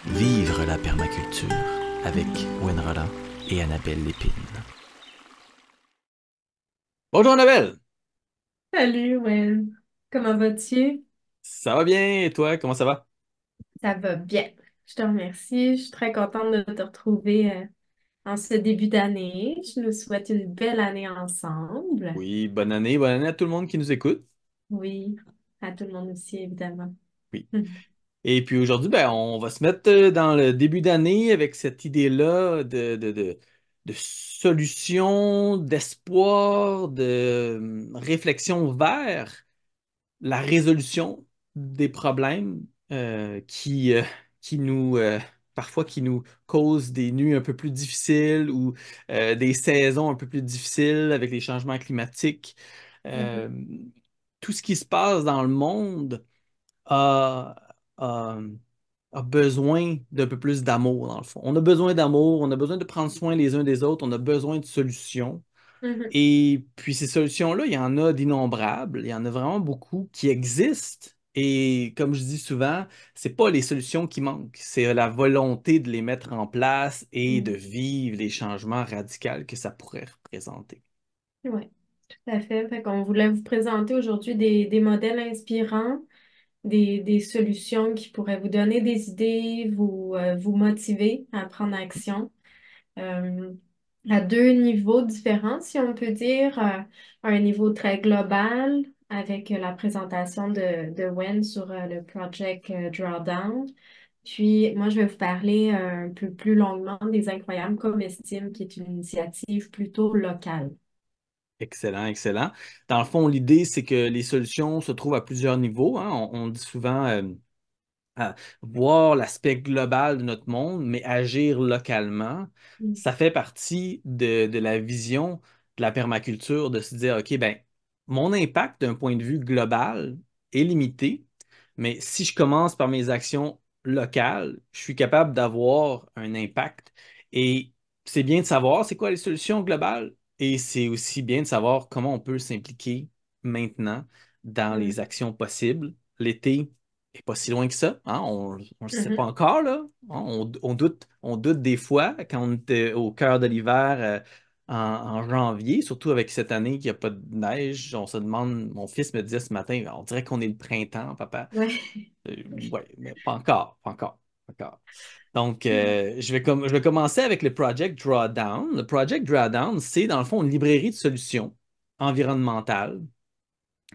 Vivre la permaculture avec Gwen Roland et Annabelle Lépine. Bonjour Annabelle! Salut, Wen. Comment vas-tu? Ça va bien et toi, comment ça va? Ça va bien. Je te remercie. Je suis très contente de te retrouver en ce début d'année. Je nous souhaite une belle année ensemble. Oui, bonne année à tout le monde qui nous écoute. Oui, à tout le monde aussi, évidemment. Oui. Et puis aujourd'hui, ben, on va se mettre dans le début d'année avec cette idée-là de solution, d'espoir, de réflexion vers la résolution des problèmes qui nous parfois qui nous causent des nuits un peu plus difficiles ou des saisons un peu plus difficiles avec les changements climatiques. Mhm, Euh, tout ce qui se passe dans le monde a, a, a besoin d'un peu plus d'amour, dans le fond. On a besoin d'amour, on a besoin de prendre soin les uns des autres, on a besoin de solutions. mhm, Et puis ces solutions-là, il y en a d'innombrables, il y en a vraiment beaucoup qui existent. Et comme je dis souvent, c'est pas les solutions qui manquent, c'est la volonté de les mettre en place et de mhm. vivre les changements radicaux que ça pourrait représenter. Oui, tout à fait. Fait qu'on voulait vous présenter aujourd'hui des modèles inspirants, des solutions qui pourraient vous donner des idées, vous motiver à prendre action. euh, à deux niveaux différents, si on peut dire. Un niveau très global avec la présentation de Wen sur le Project Drawdown. Puis moi, je vais vous parler un peu plus longuement des Incroyables Comestibles, qui est une initiative plutôt locale. Excellent, excellent. Dans le fond, l'idée, c'est que les solutions se trouvent à plusieurs niveaux, hein. On dit souvent à voir l'aspect global de notre monde, mais agir localement, Mm. ça fait partie de la vision de la permaculture, de se dire, OK, ben, mon impact d'un point de vue global est limité, mais si je commence par mes actions locales, je suis capable d'avoir un impact. Et c'est bien de savoir c'est quoi les solutions globales, et c'est aussi bien de savoir comment on peut s'impliquer maintenant dans les Mm. actions possibles. L'été, et pas si loin que ça, hein. On ne le sait pas Mhm. encore, là. Hein. On doute des fois quand on était au cœur de l'hiver en janvier, surtout avec cette année qu'il n'y a pas de neige. On se demande, mon fils me disait ce matin, on dirait qu'on est le printemps, papa. Ouais. Ouais, mais pas encore, pas encore, pas encore. Donc, Mm. je vais commencer avec le Project Drawdown. Le Project Drawdown, c'est dans le fond une librairie de solutions environnementales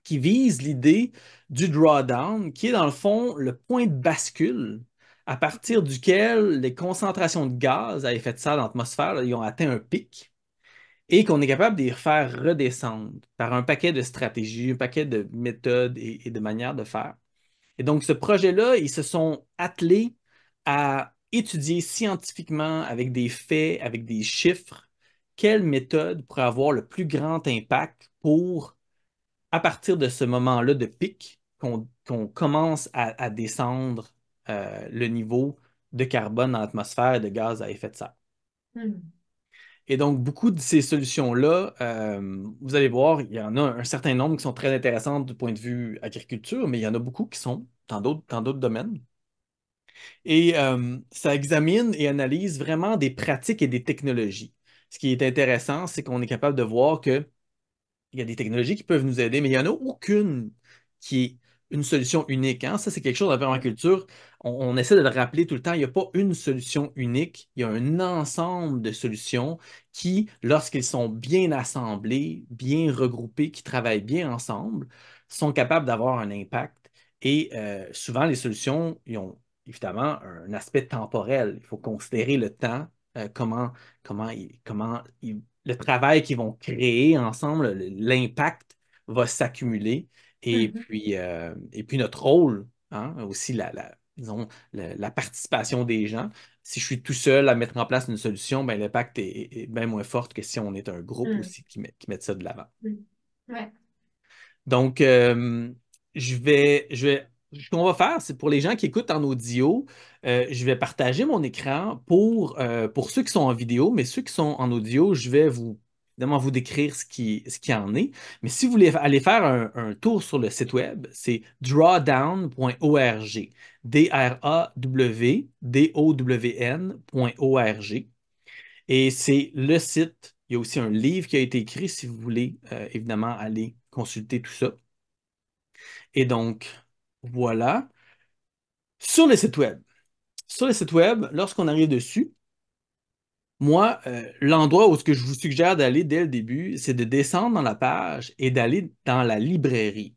qui vise l'idée du drawdown, qui est dans le fond le point de bascule à partir duquel les concentrations de gaz à effet de serre dans l'atmosphère, là, ils ont atteint un pic et qu'on est capable de les faire redescendre par un paquet de stratégies, un paquet de méthodes et de manières de faire. Et donc, ce projet-là, ils se sont attelés à étudier scientifiquement, avec des faits, avec des chiffres, quelle méthode pourrait avoir le plus grand impact pour à partir de ce moment-là de pic qu'on commence à descendre le niveau de carbone dans l'atmosphère et de gaz à effet de serre. Mm. Et donc, beaucoup de ces solutions-là, vous allez voir, il y en a un certain nombre qui sont très intéressantes du point de vue agriculture, mais il y en a beaucoup qui sont dans d'autres domaines. Et ça examine et analyse vraiment des pratiques et des technologies. Ce qui est intéressant, c'est qu'on est capable de voir que il y a des technologies qui peuvent nous aider, mais il n'y en a aucune qui est une solution unique, hein. Ça, c'est quelque chose dans la permaculture. On essaie de le rappeler tout le temps. Il n'y a pas une solution unique. Il y a un ensemble de solutions qui, lorsqu'ils sont bien assemblés, bien regroupés, qui travaillent bien ensemble, sont capables d'avoir un impact. Et souvent, les solutions, ils ont évidemment un aspect temporel. Il faut considérer le temps, le travail qu'ils vont créer ensemble, l'impact va s'accumuler. Mhm. Et puis notre rôle, hein, aussi disons, la participation des gens. Si je suis tout seul à mettre en place une solution, ben, l'impact est bien moins fort que si on est un groupe Mm. aussi qui met ça de l'avant. Mm. Ouais. Donc, ce qu'on va faire, c'est pour les gens qui écoutent en audio, je vais partager mon écran pour ceux qui sont en vidéo, mais ceux qui sont en audio, je vais vous évidemment vous décrire ce qui en est. Mais si vous voulez aller faire un tour sur le site web, c'est drawdown.org. drawdown.org. Et c'est le site. Il y a aussi un livre qui a été écrit si vous voulez évidemment aller consulter tout ça. Et donc, voilà. Sur le site web. Sur le site web, lorsqu'on arrive dessus, moi, l'endroit où ce que je vous suggère d'aller dès le début, c'est de descendre dans la page et d'aller dans la librairie.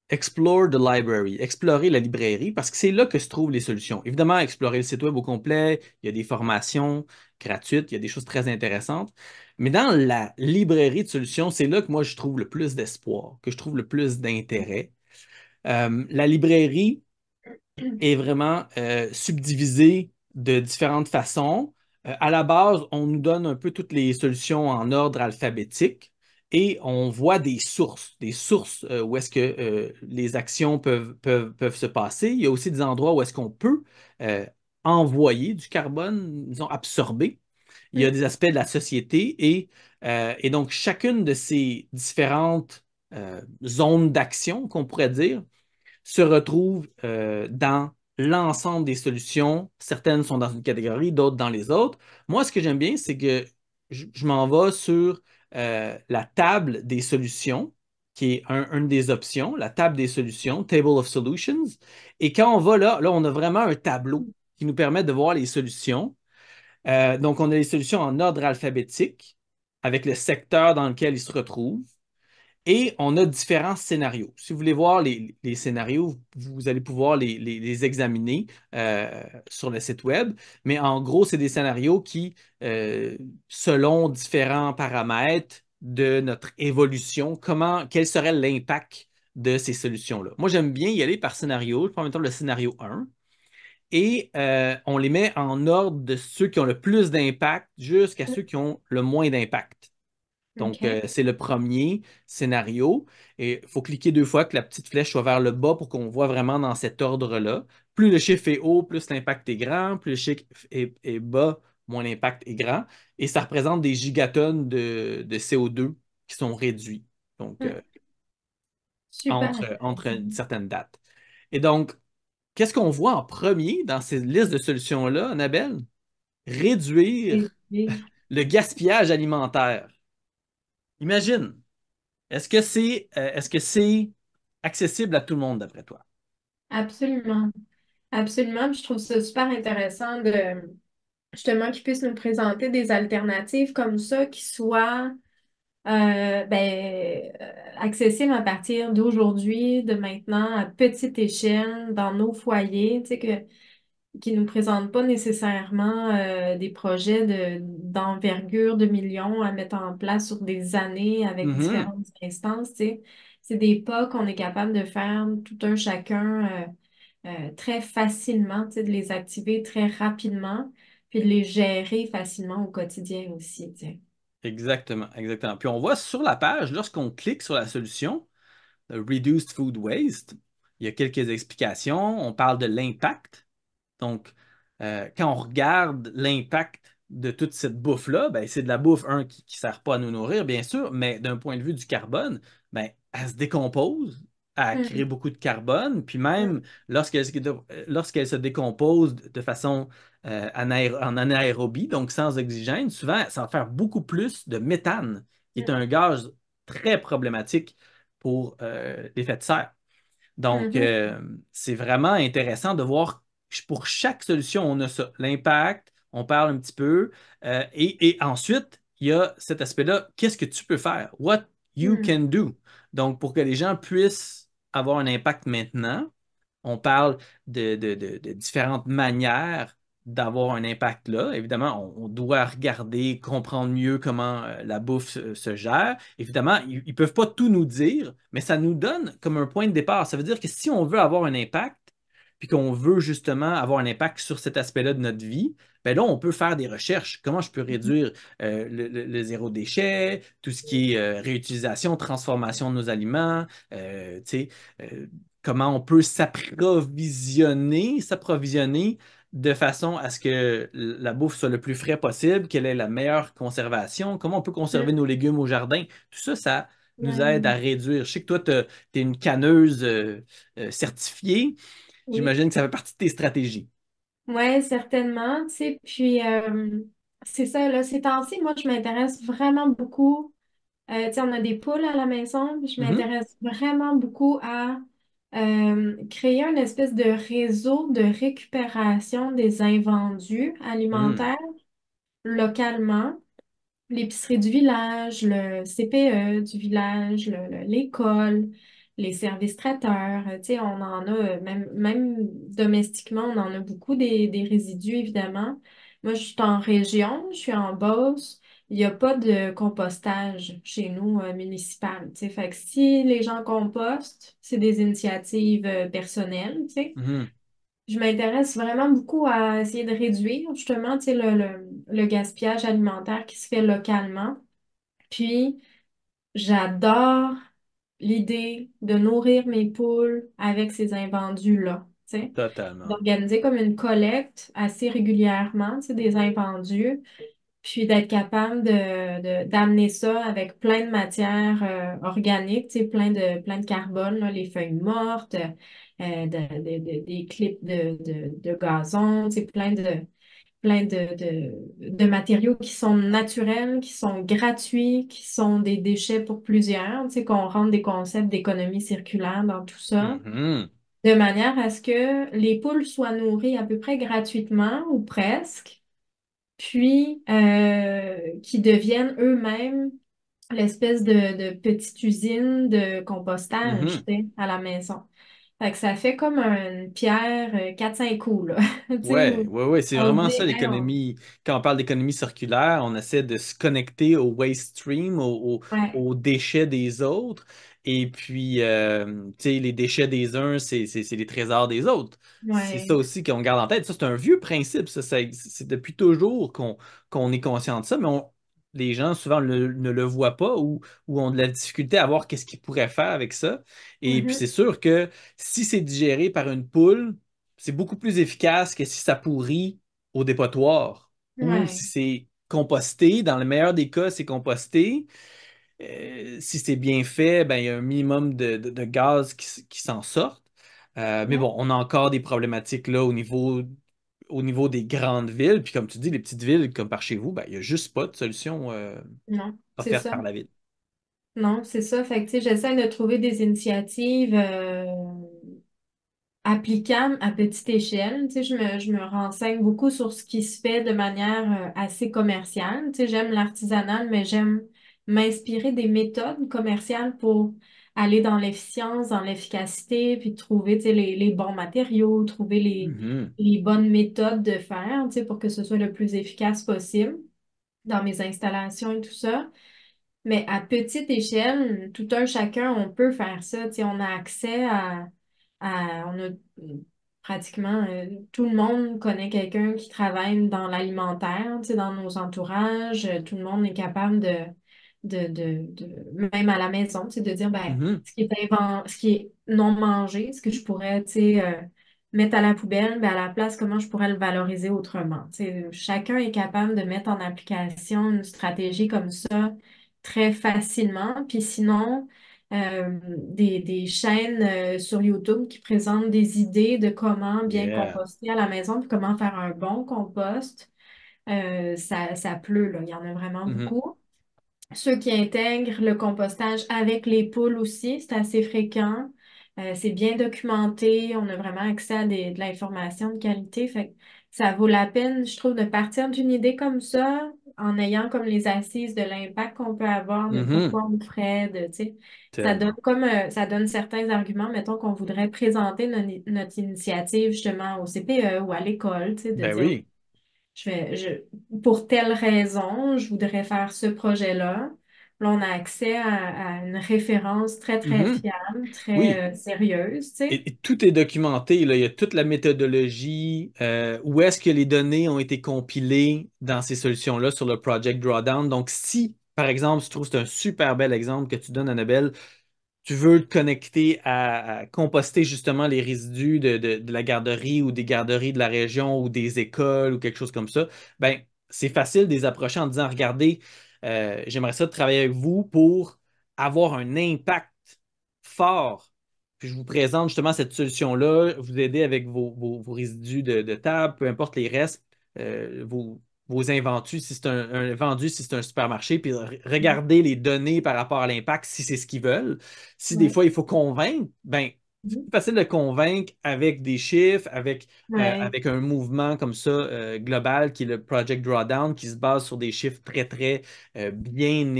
Explore the library, explorer la librairie, parce que c'est là que se trouvent les solutions. Évidemment, explorer le site web au complet, il y a des formations gratuites, il y a des choses très intéressantes. Mais dans la librairie de solutions, c'est là que moi, je trouve le plus d'espoir, que je trouve le plus d'intérêt. La librairie est vraiment subdivisée de différentes façons. À la base, on nous donne un peu toutes les solutions en ordre alphabétique et on voit des sources où est-ce que les actions peuvent se passer. Il y a aussi des endroits où est-ce qu'on peut euh, envoyer du carbone, disons, absorber. Il y a des aspects de la société et donc chacune de ces différentes zones d'action qu'on pourrait dire se retrouvent dans l'ensemble des solutions. Certaines sont dans une catégorie, d'autres dans les autres. Moi, ce que j'aime bien, c'est que je m'en vais sur la table des solutions, qui est une des options, la table des solutions, Table of Solutions. Et quand on va là, on a vraiment un tableau qui nous permet de voir les solutions. Donc, on a les solutions en ordre alphabétique, avec le secteur dans lequel ils se retrouvent. Et on a différents scénarios. Si vous voulez voir les scénarios, vous allez pouvoir les examiner sur le site web. Mais en gros, c'est des scénarios qui, selon différents paramètres de notre évolution, quel serait l'impact de ces solutions-là. Moi, j'aime bien y aller par scénario. Je prends maintenant le scénario 1 et on les met en ordre de ceux qui ont le plus d'impact jusqu'à ceux qui ont le moins d'impact. Donc, OK. c'est le premier scénario. Et il faut cliquer deux fois que la petite flèche soit vers le bas pour qu'on voit vraiment dans cet ordre-là. Plus le chiffre est haut, plus l'impact est grand. Plus le chiffre est bas, moins l'impact est grand. Et ça représente des gigatonnes de CO2 qui sont réduits. Donc, Hmm. Super entre intéressant. certaines dates. Et donc, qu'est-ce qu'on voit en premier dans ces listes de solutions-là, Annabelle? Réduire Réduire. le gaspillage alimentaire. Imagine. Est-ce que c'est accessible à tout le monde d'après toi? Absolument. Absolument. Puis je trouve ça super intéressant de justement qu'ils puissent nous présenter des alternatives comme ça qui soient accessibles à partir d'aujourd'hui, de maintenant, à petite échelle, dans nos foyers, tu sais, qui ne nous présentent pas nécessairement des projets d'envergure de millions à mettre en place sur des années avec Mhm. différentes instances, tu sais. C'est des pas qu'on est capable de faire tout un chacun très facilement, tu sais, de les activer très rapidement, puis de les gérer facilement au quotidien aussi, tu sais. Exactement, exactement. Puis on voit sur la page, lorsqu'on clique sur la solution, Reduced Food Waste, il y a quelques explications. On parle de l'impact. Donc, quand on regarde l'impact de toute cette bouffe-là, ben, c'est de la bouffe, un, qui ne sert pas à nous nourrir, bien sûr, mais d'un point de vue du carbone, ben, elle se décompose, elle crée Hum, beaucoup de carbone, puis même hum, lorsqu'elle se décompose de façon en anaérobie, donc sans oxygène, souvent, ça va faire beaucoup plus de méthane, qui est hum, un gaz très problématique pour l'effet de serre. Donc, mhm, c'est vraiment intéressant de voir pour chaque solution, on a ça. L'impact, on parle un petit peu. Et ensuite, il y a cet aspect-là. Qu'est-ce que tu peux faire? What you hum, can do. Donc, pour que les gens puissent avoir un impact maintenant, on parle de différentes manières d'avoir un impact là. Évidemment, on doit regarder, comprendre mieux comment la bouffe se gère. Évidemment, ils ne peuvent pas tout nous dire, mais ça nous donne comme un point de départ. Ça veut dire que si on veut avoir un impact, puis qu'on veut justement avoir un impact sur cet aspect-là de notre vie, ben là, on peut faire des recherches. Comment je peux réduire le zéro déchet, tout ce qui est réutilisation, transformation de nos aliments, tu sais, comment on peut s'approvisionner de façon à ce que la bouffe soit le plus frais possible, quelle est la meilleure conservation, comment on peut conserver Mm. nos légumes au jardin. Tout ça, ça nous aide à Ouais. réduire. Je sais que toi, tu es une canneuse certifiée. Oui. J'imagine que ça fait partie de tes stratégies. Ouais, certainement, tu sais, puis c'est ça, là, ces temps-ci, moi, je m'intéresse vraiment beaucoup, tu sais, on a des poules à la maison, puis je Mhm. m'intéresse vraiment beaucoup à créer une espèce de réseau de récupération des invendus Mhm. alimentaires localement. L'épicerie du village, le CPE du village, l'école, les services traiteurs, tu sais, on en a, même domestiquement, on en a beaucoup des résidus, évidemment. Moi, je suis en région, je suis en Beauce, il n'y a pas de compostage chez nous, municipal, tu sais. Fait que si les gens compostent, c'est des initiatives, personnelles, tu sais. Mhm. Je m'intéresse vraiment beaucoup à essayer de réduire, justement, tu sais, le gaspillage alimentaire qui se fait localement. Puis, j'adore l'idée de nourrir mes poules avec ces invendus-là, tu sais. Totalement. D'organiser comme une collecte assez régulièrement, tu sais, des invendus, puis d'être capable d'amener ça avec plein de matières organiques, tu sais, plein de carbone, là, les feuilles mortes, des clips de gazon, tu sais, plein de matériaux qui sont naturels, qui sont gratuits, qui sont des déchets pour plusieurs, tu sais, qu'on rentre des concepts d'économie circulaire dans tout ça, Mhm. de manière à ce que les poules soient nourries à peu près gratuitement ou presque, puis qui deviennent eux-mêmes l'espèce de petite usine de compostage, Mhm. tu sais, à la maison. Fait que ça fait comme une pierre 4-5 coups, là. Tu sais, Ouais, où ouais, ouais, c'est on se dit, vraiment ça hey, l'économie. Quand on parle d'économie circulaire, on essaie de se connecter au waste stream, ouais, aux déchets des autres. Et puis, tu sais, les déchets des uns, c'est les trésors des autres. C'est ça ouais, aussi qu'on garde en tête. Ça, c'est un vieux principe. C'est depuis toujours qu'on est conscient de ça, mais les gens souvent ne le voient pas ou ont de la difficulté à voir qu'est-ce qu'ils pourraient faire avec ça. Et puis, c'est mhm, sûr que si c'est digéré par une poule, c'est beaucoup plus efficace que si ça pourrit au dépotoir ou si ouais, c'est composté. Dans le meilleur des cas, c'est composté. Si c'est bien fait, ben, il y a un minimum de gaz qui s'en sortent. Mais ouais, bon, on a encore des problématiques là au niveau des grandes villes. Puis comme tu dis, les petites villes comme par chez vous, ben, il n'y a juste pas de solution non, c'est offerte ça. par la ville. Non, c'est ça. Fait que, tu sais, j'essaie de trouver des initiatives applicables à petite échelle. Tu sais, je me renseigne beaucoup sur ce qui se fait de manière assez commerciale. Tu sais, j'aime l'artisanal, mais j'aime m'inspirer des méthodes commerciales pour aller dans l'efficience, dans l'efficacité, puis trouver, tu sais, les bons matériaux, trouver Mhm. les bonnes méthodes de faire, tu sais, pour que ce soit le plus efficace possible dans mes installations et tout ça. Mais à petite échelle, tout un chacun, on peut faire ça. Tu sais, on a accès on a pratiquement tout le monde connaît quelqu'un qui travaille dans l'alimentaire, tu sais, dans nos entourages. Tout le monde est capable même à la maison, tu sais, de dire, ben, Mhm. ce qui est non mangé, ce que je pourrais, tu sais, mettre à la poubelle, ben, à la place, comment je pourrais le valoriser autrement. Tu sais, chacun est capable de mettre en application une stratégie comme ça très facilement. Puis sinon, des chaînes sur YouTube qui présentent des idées de comment bien Yeah. composter à la maison, puis comment faire un bon compost. Ça pleut, là. Il y en a vraiment Mhm. beaucoup. Ceux qui intègrent le compostage avec les poules aussi, c'est assez fréquent. C'est bien documenté. On a vraiment accès à de l'information de qualité. Fait que ça vaut la peine, je trouve, de partir d'une idée comme ça, en ayant comme les assises de l'impact qu'on peut avoir, de Mhm. pourquoi on le ferait, tu sais. Tellement. Ça donne certains arguments, mettons qu'on voudrait présenter notre initiative justement au CPE ou à l'école, tu sais, de Ben dire oui. pour telle raison, je voudrais faire ce projet-là. Là, on a accès à une référence très, très Mhm. fiable, Oui. très sérieuse, tu sais. Et tout est documenté, là. Il y a toute la méthodologie, où est-ce que les données ont été compilées dans ces solutions-là sur le Project Drawdown. Donc, si, par exemple, je trouve que c'est un super bel exemple que tu donnes, Annabelle, tu veux te connecter à composter justement les résidus de la garderie ou des garderies de la région ou des écoles ou quelque chose comme ça, ben, c'est facile de les approcher en disant, regardez, j'aimerais ça travailler avec vous pour avoir un impact fort. Puis je vous présente justement cette solution-là, vous aider avec vos résidus de table, peu importe les restes, vos invendus, si c'est un vendu, si c'est un supermarché, puis regarder les données par rapport à l'impact si c'est ce qu'ils veulent. Si des Ouais. fois il faut convaincre, ben, c'est Mhm. plus facile de convaincre avec des chiffres, Ouais. avec un mouvement comme ça global qui est le Project Drawdown, qui se base sur des chiffres très, très bien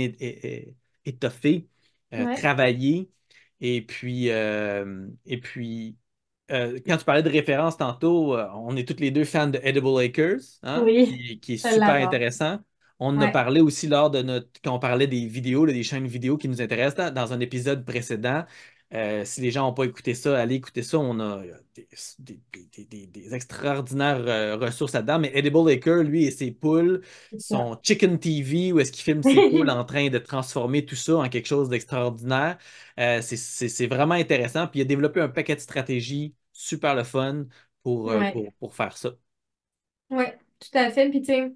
étoffés, Ouais. travaillés. Et puis quand tu parlais de référence tantôt, on est tous les deux fans de Edible Acres, hein, Oui, qui est je super l'adore. intéressant. On en a Ouais. parlé aussi lors de quand on parlait des vidéos, là, des chaînes vidéo qui nous intéressent dans un épisode précédent. Si les gens n'ont pas écouté ça, allez écouter ça. On a des extraordinaires ressources là-dedans. Mais Edible Acre, lui et ses poules, C'est ça. son Chicken TV, où est-ce qu'il filme ses poules en train de transformer tout ça en quelque chose d'extraordinaire. C'est vraiment intéressant. Puis il a développé un paquet de stratégies super le fun Ouais. pour faire ça. Ouais, tout à fait. Puis, tu sais,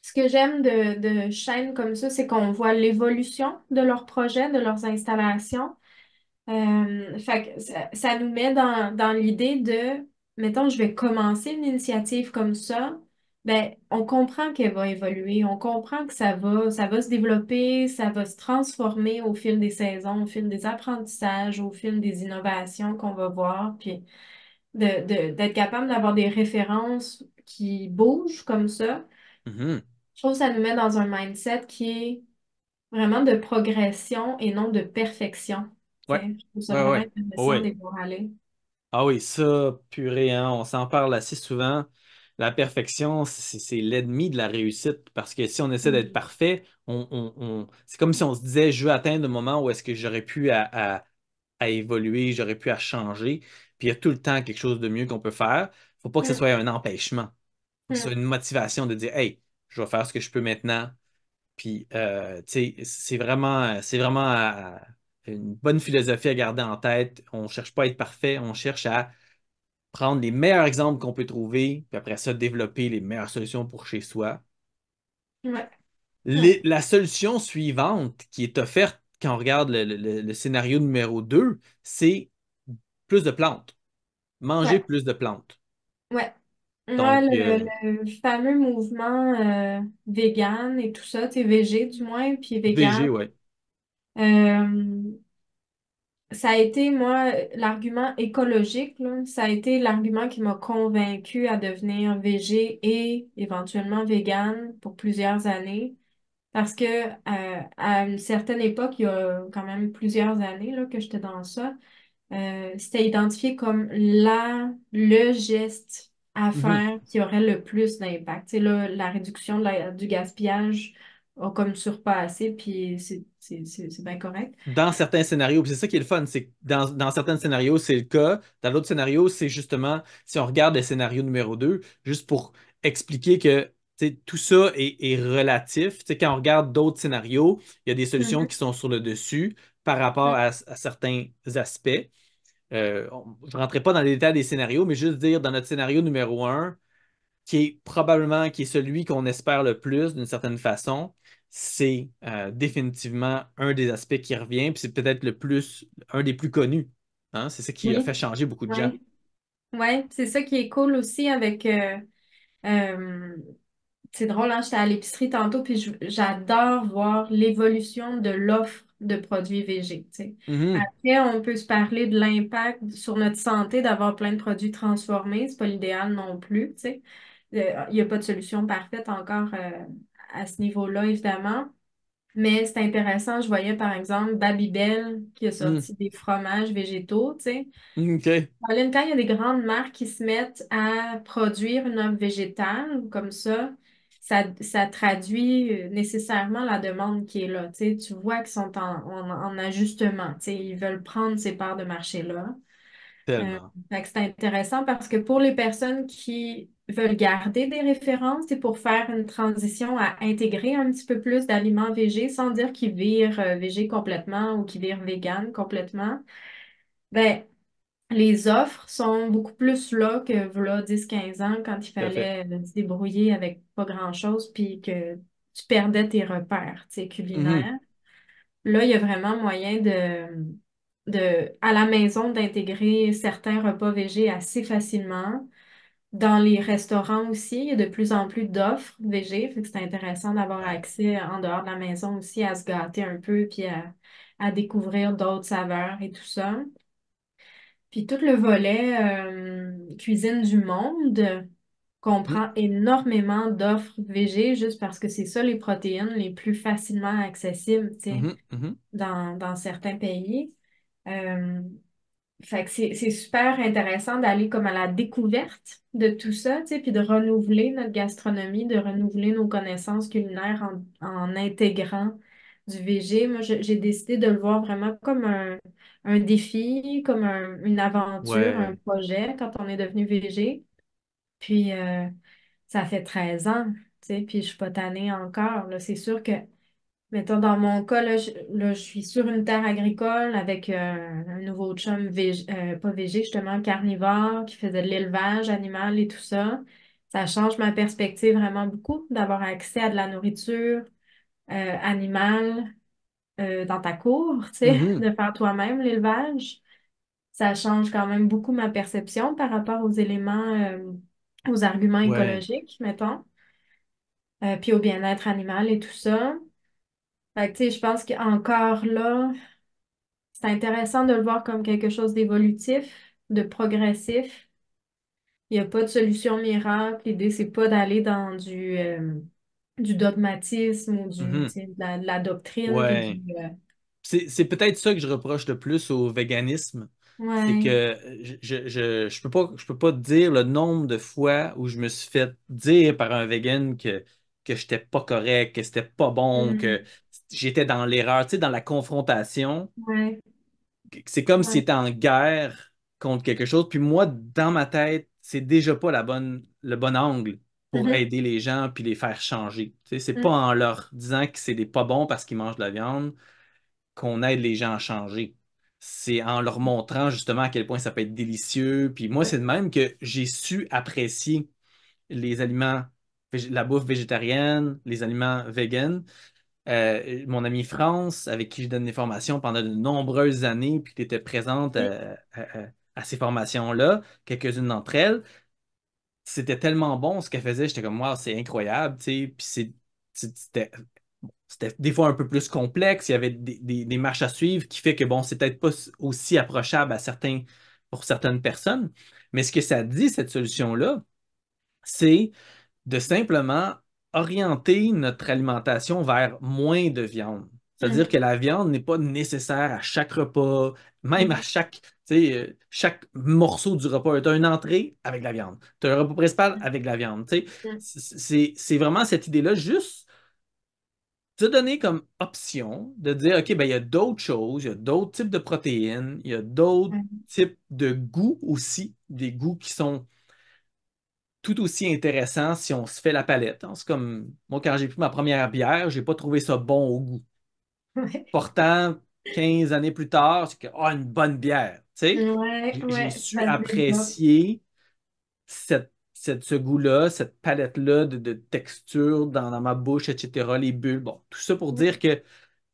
ce que j'aime de chaînes comme ça, c'est qu'on voit l'évolution de leurs projets, de leurs installations. Fait que ça nous met dans l'idée de, mettons, je vais commencer une initiative comme ça, ben, on comprend qu'elle va évoluer, on comprend que ça va se développer, ça va se transformer au fil des saisons, au fil des apprentissages, au fil des innovations qu'on va voir, puis d'être capable d'avoir des références qui bougent comme ça. Mhm. Je trouve que ça nous met dans un mindset qui est vraiment de progression et non de perfection. Tu Ouais. sais, je trouve ça Ouais, vraiment ouais. Oh, intéressant de ouais. les voir aller. Ah oui, ça, purée, hein, on s'en parle assez souvent. La perfection, c'est l'ennemi de la réussite parce que si on essaie d'être Mm. parfait, c'est comme si on se disait, je veux atteindre le moment où est-ce que j'aurais pu à évoluer, j'aurais pu à changer. Puis il y a tout le temps quelque chose de mieux qu'on peut faire. Faut pas que ce Mm. soit un empêchement. Faut que ce soit Mm. une motivation de dire, hey, je vais faire ce que je peux maintenant. Puis, tu sais, c'est vraiment une bonne philosophie à garder en tête. On cherche pas à être parfait, on cherche à prendre les meilleurs exemples qu'on peut trouver, puis après ça, développer les meilleures solutions pour chez soi. Ouais. Ouais. La solution suivante qui est offerte quand on regarde le scénario numéro 2, c'est plus de plantes. Manger Ouais. plus de plantes. Ouais. Moi, Donc, le fameux mouvement vegan et tout ça, tu sais, végé du moins, puis vegan, VG, ouais. euh, ça a été, moi, l'argument écologique, là, ça a été l'argument qui m'a convaincue à devenir végé et éventuellement vegan pour plusieurs années. Parce que à une certaine époque, il y a quand même plusieurs années là, que j'étais dans ça, c'était identifié comme le geste à Mhm. faire qui aurait le plus d'impact. Tu sais, là, la réduction du gaspillage a comme surpassé, puis c'est bien correct. Dans certains scénarios, puis c'est ça qui est le fun, c'est que dans certains scénarios, c'est le cas. Dans d'autres scénarios, c'est justement, si on regarde le scénario numéro 2, juste pour expliquer que tu sais, tout ça est relatif. Tu sais, quand on regarde d'autres scénarios, il y a des solutions Mhm. qui sont sur le dessus par rapport à certains aspects. Je ne rentrerai pas dans les détails des scénarios, mais juste dire dans notre scénario numéro un, qui est probablement qui est celui qu'on espère le plus d'une certaine façon, c'est définitivement un des aspects qui revient, puis c'est peut-être un des plus connus. Hein. C'est ça qui a Oui, fait changer beaucoup de gens. oui. Ouais, c'est ça qui est cool aussi avec euh, c'est drôle, hein, j'étais à l'épicerie tantôt, puis j'adore voir l'évolution de l'offre de produits végés, tu sais. Mhm. Après, on peut se parler de l'impact sur notre santé d'avoir plein de produits transformés. C'est pas l'idéal non plus, tu sais. Il n'y a pas de solution parfaite encore à ce niveau-là, évidemment. Mais c'est intéressant. Je voyais, par exemple, Babybel qui a Mhm. sorti des fromages végétaux, tu sais. OK. Colin, quand il y a des grandes marques qui se mettent à produire une offre végétale comme ça traduit nécessairement la demande qui est là. Tu sais, tu vois qu'ils sont en ajustement. Tu sais, ils veulent prendre ces parts de marché-là. Euh, Tellement. fait que c'est intéressant parce que pour les personnes qui veulent garder des références et pour faire une transition à intégrer un petit peu plus d'aliments végés sans dire qu'ils virent végé complètement ou qu'ils virent vegan complètement, ben, les offres sont beaucoup plus là que voilà 10-15 ans quand il Tout à fait. fallait se débrouiller avec pas grand-chose puis que tu perdais tes repères, tu sais, Mhm. culinaires. Là, il y a vraiment moyen à la maison d'intégrer certains repas végés assez facilement. Dans les restaurants aussi, il y a de plus en plus d'offres végés, fait que c'est intéressant d'avoir Ouais. accès en dehors de la maison aussi à se gâter un peu puis à découvrir d'autres saveurs et tout ça. Puis tout le volet cuisine du monde Mhm. comprend énormément d'offres végés juste parce que c'est ça les protéines les plus facilement accessibles, tu sais, Mhm. Mhm. dans certains pays. Euh, Fait que c'est super intéressant d'aller comme à la découverte de tout ça, tu sais, puis de renouveler notre gastronomie, de renouveler nos connaissances culinaires en intégrant du VG. Moi, j'ai décidé de le voir vraiment comme un défi, comme une aventure, un Ouais. projet quand on est devenu VG. Puis, ça fait 13 ans, tu sais, puis je suis pas tannée encore, là. C'est sûr que mettons, dans mon cas, là, je suis sur une terre agricole avec un nouveau chum, pas végé, justement, carnivore, qui faisait de l'élevage animal et tout ça. Ça change ma perspective vraiment beaucoup d'avoir accès à de la nourriture animale dans ta cour, tu sais, Mhm. de faire toi-même l'élevage. Ça change quand même beaucoup ma perception par rapport aux éléments, aux arguments Ouais. écologiques, mettons, puis au bien-être animal et tout ça. Fait que, tu sais, je pense qu'encore là, c'est intéressant de le voir comme quelque chose d'évolutif, de progressif. Il n'y a pas de solution miracle. L'idée, c'est pas d'aller dans du dogmatisme ou tu Mhm. sais, de la doctrine. Puis Ouais. C'est peut-être ça que je reproche le plus au véganisme, c'est ouais. que je peux pas te dire le nombre de fois où je me suis fait dire par un vegan que j'étais pas correct, que c'était pas bon, que Mm. j'étais dans l'erreur, tu sais, dans la confrontation. Ouais. C'est comme s'il Ouais. était en guerre contre quelque chose. Puis moi, dans ma tête, c'est déjà pas le bon angle pour Mhm. aider les gens puis les faire changer. Tu sais, c'est pas Mm. en leur disant que c'est des pas bons parce qu'ils mangent de la viande qu'on aide les gens à changer. C'est en leur montrant justement à quel point ça peut être délicieux. Puis moi, Ouais. c'est de même que j'ai su apprécier les aliments, la bouffe végétarienne, les aliments vegan. Mon amie France, avec qui je donne des formations pendant de nombreuses années, puis qui était présente Mm. à ces formations-là, quelques-unes d'entre elles, c'était tellement bon ce qu'elle faisait, j'étais comme, wow, c'est incroyable, tu sais, puis c'était des fois un peu plus complexe, il y avait des marches à suivre qui fait que, bon, c'est peut-être pas aussi approchable pour certaines personnes, mais ce que ça dit, cette solution-là, c'est de simplement orienter notre alimentation vers moins de viande. C'est-à-dire Mhm. que la viande n'est pas nécessaire à chaque repas, même à Mhm. chaque morceau du repas. Tu as une entrée avec de la viande. Tu as un repas principal Mm. avec de la viande. Tu sais. Mm. C'est vraiment cette idée-là, juste te donner comme option de dire, OK, ben, il y a d'autres choses, il y a d'autres types de protéines, il y a d'autres Mm. types de goûts aussi, des goûts qui sont tout aussi intéressant si on se fait la palette, hein. C'est comme moi, quand j'ai pris ma première bière, j'ai pas trouvé ça bon au goût. Ouais. Pourtant, 15 années plus tard, c'est que une bonne bière. Tu sais, Ouais, j'ai ouais, su ça se développe. apprécier ce goût-là, cette palette-là de texture dans ma bouche, etc., les bulles. Bon, tout ça pour Mm. dire que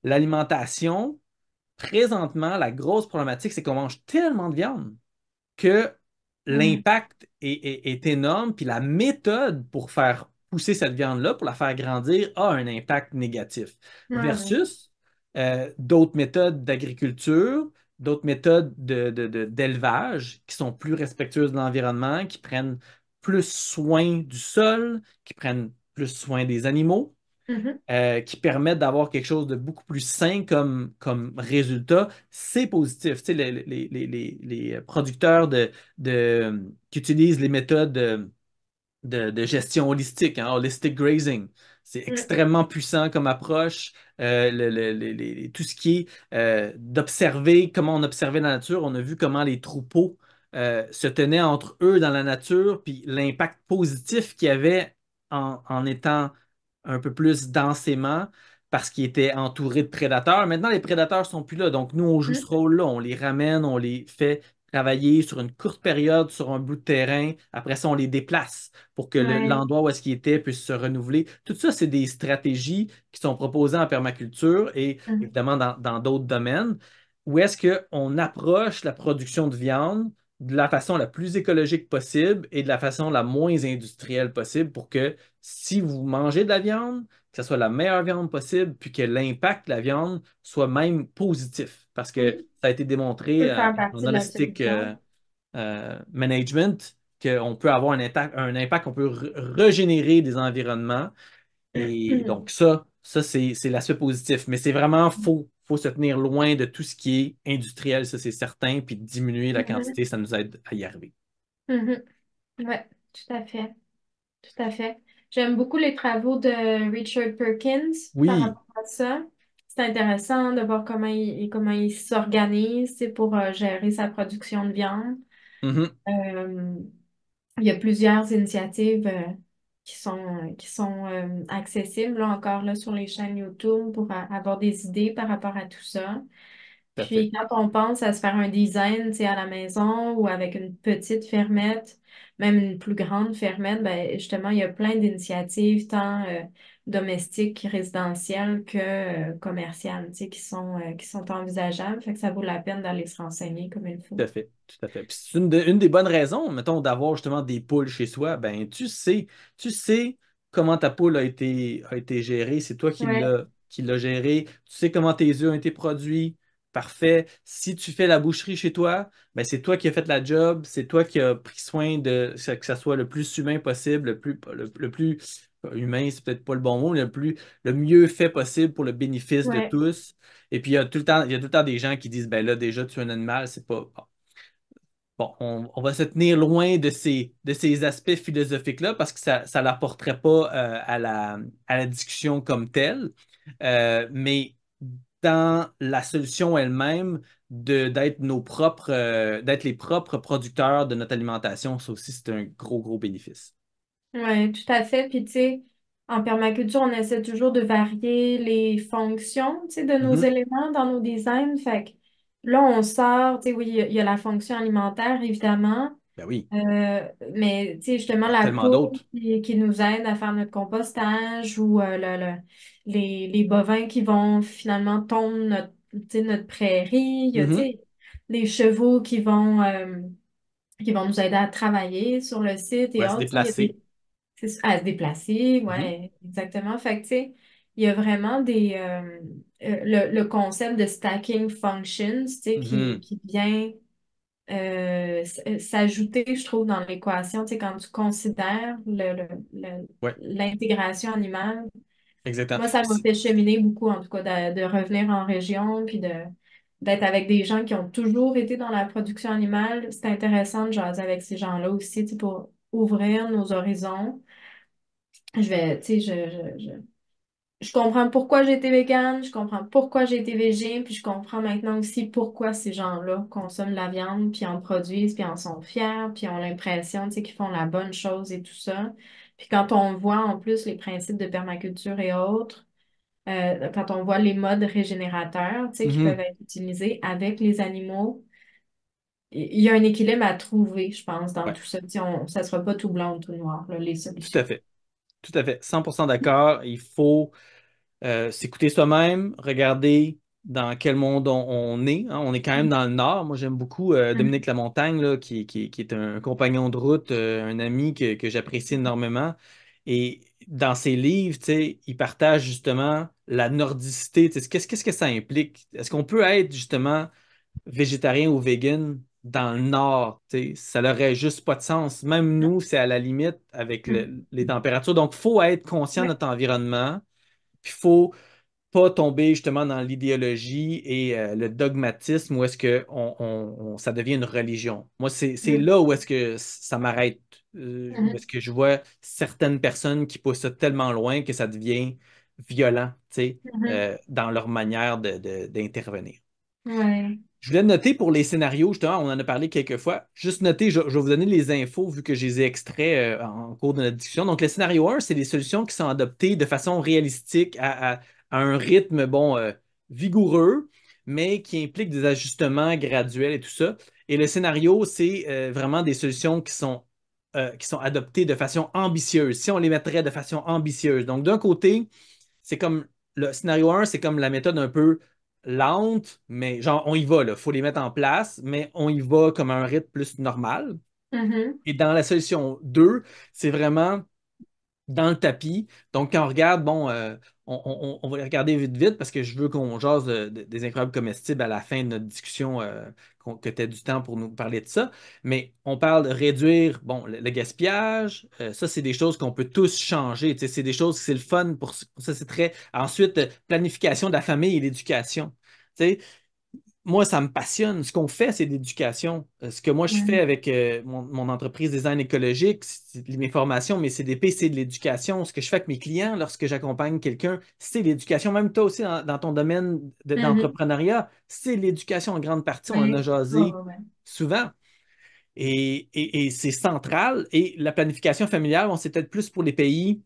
l'alimentation, présentement, la grosse problématique, c'est qu'on mange tellement de viande que Mm. l'impact est énorme, puis la méthode pour faire pousser cette viande-là, pour la faire grandir, a un impact négatif. Ouais, ouais. Versus d'autres méthodes d'agriculture, d'autres méthodes d'élevage qui sont plus respectueuses de l'environnement, qui prennent plus soin du sol, qui prennent plus soin des animaux, Mhm. qui permettent d'avoir quelque chose de beaucoup plus sain comme résultat, c'est positif. Tu sais, les producteurs qui utilisent les méthodes de gestion holistique, hein, holistic grazing, c'est Mm. extrêmement puissant comme approche. Tout ce qui est d'observer comment on observait la nature, on a vu comment les troupeaux se tenaient entre eux dans la nature, puis l'impact positif qu'il y avait en étant un peu plus densément parce qu'ils étaient entourés de prédateurs. Maintenant, les prédateurs sont plus là, donc nous, on joue ce Mhm. rôle-là. On les ramène, on les fait travailler sur une courte période sur un bout de terrain. Après ça, on les déplace pour que Ouais. l'endroit où est-ce qu'ils étaient puisse se renouveler. Tout ça, c'est des stratégies qui sont proposées en permaculture et Mhm. évidemment dans d'autres domaines, où est-ce qu'on approche la production de viande de la façon la plus écologique possible et de la façon la moins industrielle possible pour que si vous mangez de la viande, que ce soit la meilleure viande possible, puis que l'impact de la viande soit même positif. Parce que Mhm. ça a été démontré Peut faire en partie de la holistic solution. management qu'on peut avoir un impact, on peut régénérer des environnements. Et donc ça c'est l'aspect positif. Mais c'est vraiment faut se tenir loin de tout ce qui est industriel, ça c'est certain, puis diminuer la Mhm. quantité, ça nous aide à y arriver. Mhm. Ouais, tout à fait. Tout à fait. J'aime beaucoup les travaux de Richard Perkins par Oui. rapport à ça. C'est intéressant de voir comment il s'organise, tu sais, pour gérer sa production de viande. Mhm. Euh, il y a plusieurs initiatives qui sont accessibles là, encore là, sur les chaînes YouTube pour avoir des idées par rapport à tout ça. Tout à fait. Puis quand on pense à se faire un design, tu sais, à la maison ou avec une petite fermette, même une plus grande fermette, ben justement, il y a plein d'initiatives, tant domestiques, résidentielles que commerciales, tu sais, qui sont envisageables. Fait que ça vaut la peine d'aller se renseigner comme il Tout faut. à fait, tout à fait. Puis c'est une des bonnes raisons, mettons, d'avoir justement des poules chez soi. Ben, tu sais comment ta poule a été gérée. C'est toi Ouais, qui l'as gérée. Tu sais comment tes œufs ont été produits. Parfait. Si tu fais la boucherie chez toi, ben, c'est toi qui as fait la job. C'est toi qui as pris soin de que ça soit le plus humain possible, le plus humain, c'est peut-être pas le bon mot, mais le mieux fait possible pour le bénéfice de ouais, tous. Et puis, il y a tout le temps des gens qui disent, ben là, déjà, tu es un animal, c'est pas. Bon, on va se tenir loin de ces aspects philosophiques-là parce que ça l'apporterait pas à la discussion comme telle. Mais dans la solution elle-même, d'être les propres producteurs de notre alimentation, ça aussi, c'est un gros, gros bénéfice. ouais, tout à fait. Puis tu sais, en permaculture, on essaie toujours de varier les fonctions, tu sais, de nos Mhm. éléments dans nos designs. Fait que là, on sort, tu sais, oui, il y a la fonction alimentaire, évidemment. Ben oui, Mais tu sais, justement, il y a la tellement poule d'autres. qui nous aide à faire notre compostage ou les bovins qui vont finalement tondre tu sais, notre prairie. Il y a, tu Mhm. sais, les chevaux qui vont nous aider à travailler sur le site On et va se autres. Tu sais, il y a déplacer. à se déplacer, Mhm. ouais, exactement. Fait que, tu sais, il y a vraiment le concept de stacking functions, tu sais, Mhm. qui vient s'ajouter, je trouve, dans l'équation, tu sais, quand tu considères Ouais, l'intégration animale. exactement. Moi, ça m'a fait cheminer beaucoup, en tout cas, de revenir en région, puis d'être avec des gens qui ont toujours été dans la production animale. C'est intéressant de jaser avec ces gens-là aussi, tu sais, pour ouvrir nos horizons. Tu sais, je comprends pourquoi j'ai été végane, je comprends pourquoi j'ai été végé, puis je comprends maintenant aussi pourquoi ces gens-là consomment de la viande, puis en produisent, puis en sont fiers, puis ont l'impression, tu sais, qu'ils font la bonne chose et tout ça. Puis quand on voit en plus les principes de permaculture et autres, quand on voit les modes régénérateurs, tu sais, qui peuvent Mhm. être utilisés avec les animaux, il y a un équilibre à trouver, je pense, dans Ouais, tout ça. Tu sais, ça sera pas tout blanc ou tout noir, là, les tout à solutions. fait. Tout à fait. 100% d'accord. Il faut s'écouter soi-même, regarder dans quel monde on est, hein. On est quand même dans le Nord. Moi, j'aime beaucoup Dominique Mhm. Lamontagne, là, qui est un compagnon de route, un ami que j'apprécie énormément. Et dans ses livres, tu sais, il partage justement la nordicité. Tu sais, qu'est-ce que ça implique? Est-ce qu'on peut être justement végétarien ou vegan dans le Nord? Tu sais, ça n'aurait juste pas de sens. Même nous, c'est à la limite avec Mhm. les températures. Donc, il faut être conscient de Ouais. notre environnement. Puis il faut pas tomber justement dans l'idéologie et le dogmatisme où est-ce que ça devient une religion. Moi, c'est Mhm. là où est-ce que ça m'arrête, où Mhm. est-ce que je vois certaines personnes qui poussent ça tellement loin que ça devient violent, tu sais, Mhm. dans leur manière d'intervenir. Ouais. Je voulais noter pour les scénarios, justement, on en a parlé quelques fois. Juste noter, je vais vous donner les infos vu que je les ai extraits en cours de notre discussion. Donc, le scénario 1, c'est des solutions qui sont adoptées de façon réalistique à un rythme, bon, vigoureux, mais qui implique des ajustements graduels et tout ça. Et le scénario, c'est vraiment des solutions qui sont adoptées de façon ambitieuse, si on les mettrait de façon ambitieuse. Donc, d'un côté, c'est comme le scénario 1, c'est comme la méthode un peu lente, mais genre, on y va, il faut les mettre en place, mais on y va comme à un rythme plus normal. Mhm. Et dans la solution 2, c'est vraiment dans le tapis. Donc, quand on regarde, bon, on va les regarder vite, vite parce que je veux qu'on jase des incroyables comestibles à la fin de notre discussion, que tu aies du temps pour nous parler de ça. Mais on parle de réduire, bon, le gaspillage. Ça, c'est des choses qu'on peut tous changer. Tu sais, c'est des choses, c'est le fun pour ça, c'est très. Ensuite, planification de la famille et l'éducation. Tu sais, moi, ça me passionne. Ce qu'on fait, c'est de l'éducation. Ce que moi, je fais Ouais. avec mon entreprise design écologique, mes formations, mes CDP, c'est de l'éducation. Ce que je fais avec mes clients lorsque j'accompagne quelqu'un, c'est l'éducation. Même toi aussi, dans ton domaine Mhm. d'entrepreneuriat, c'est l'éducation en grande partie. On en a Oui. Ouais, jasé ouais, ouais. souvent. Et c'est central. Et la planification familiale, on c'est peut-être plus pour les pays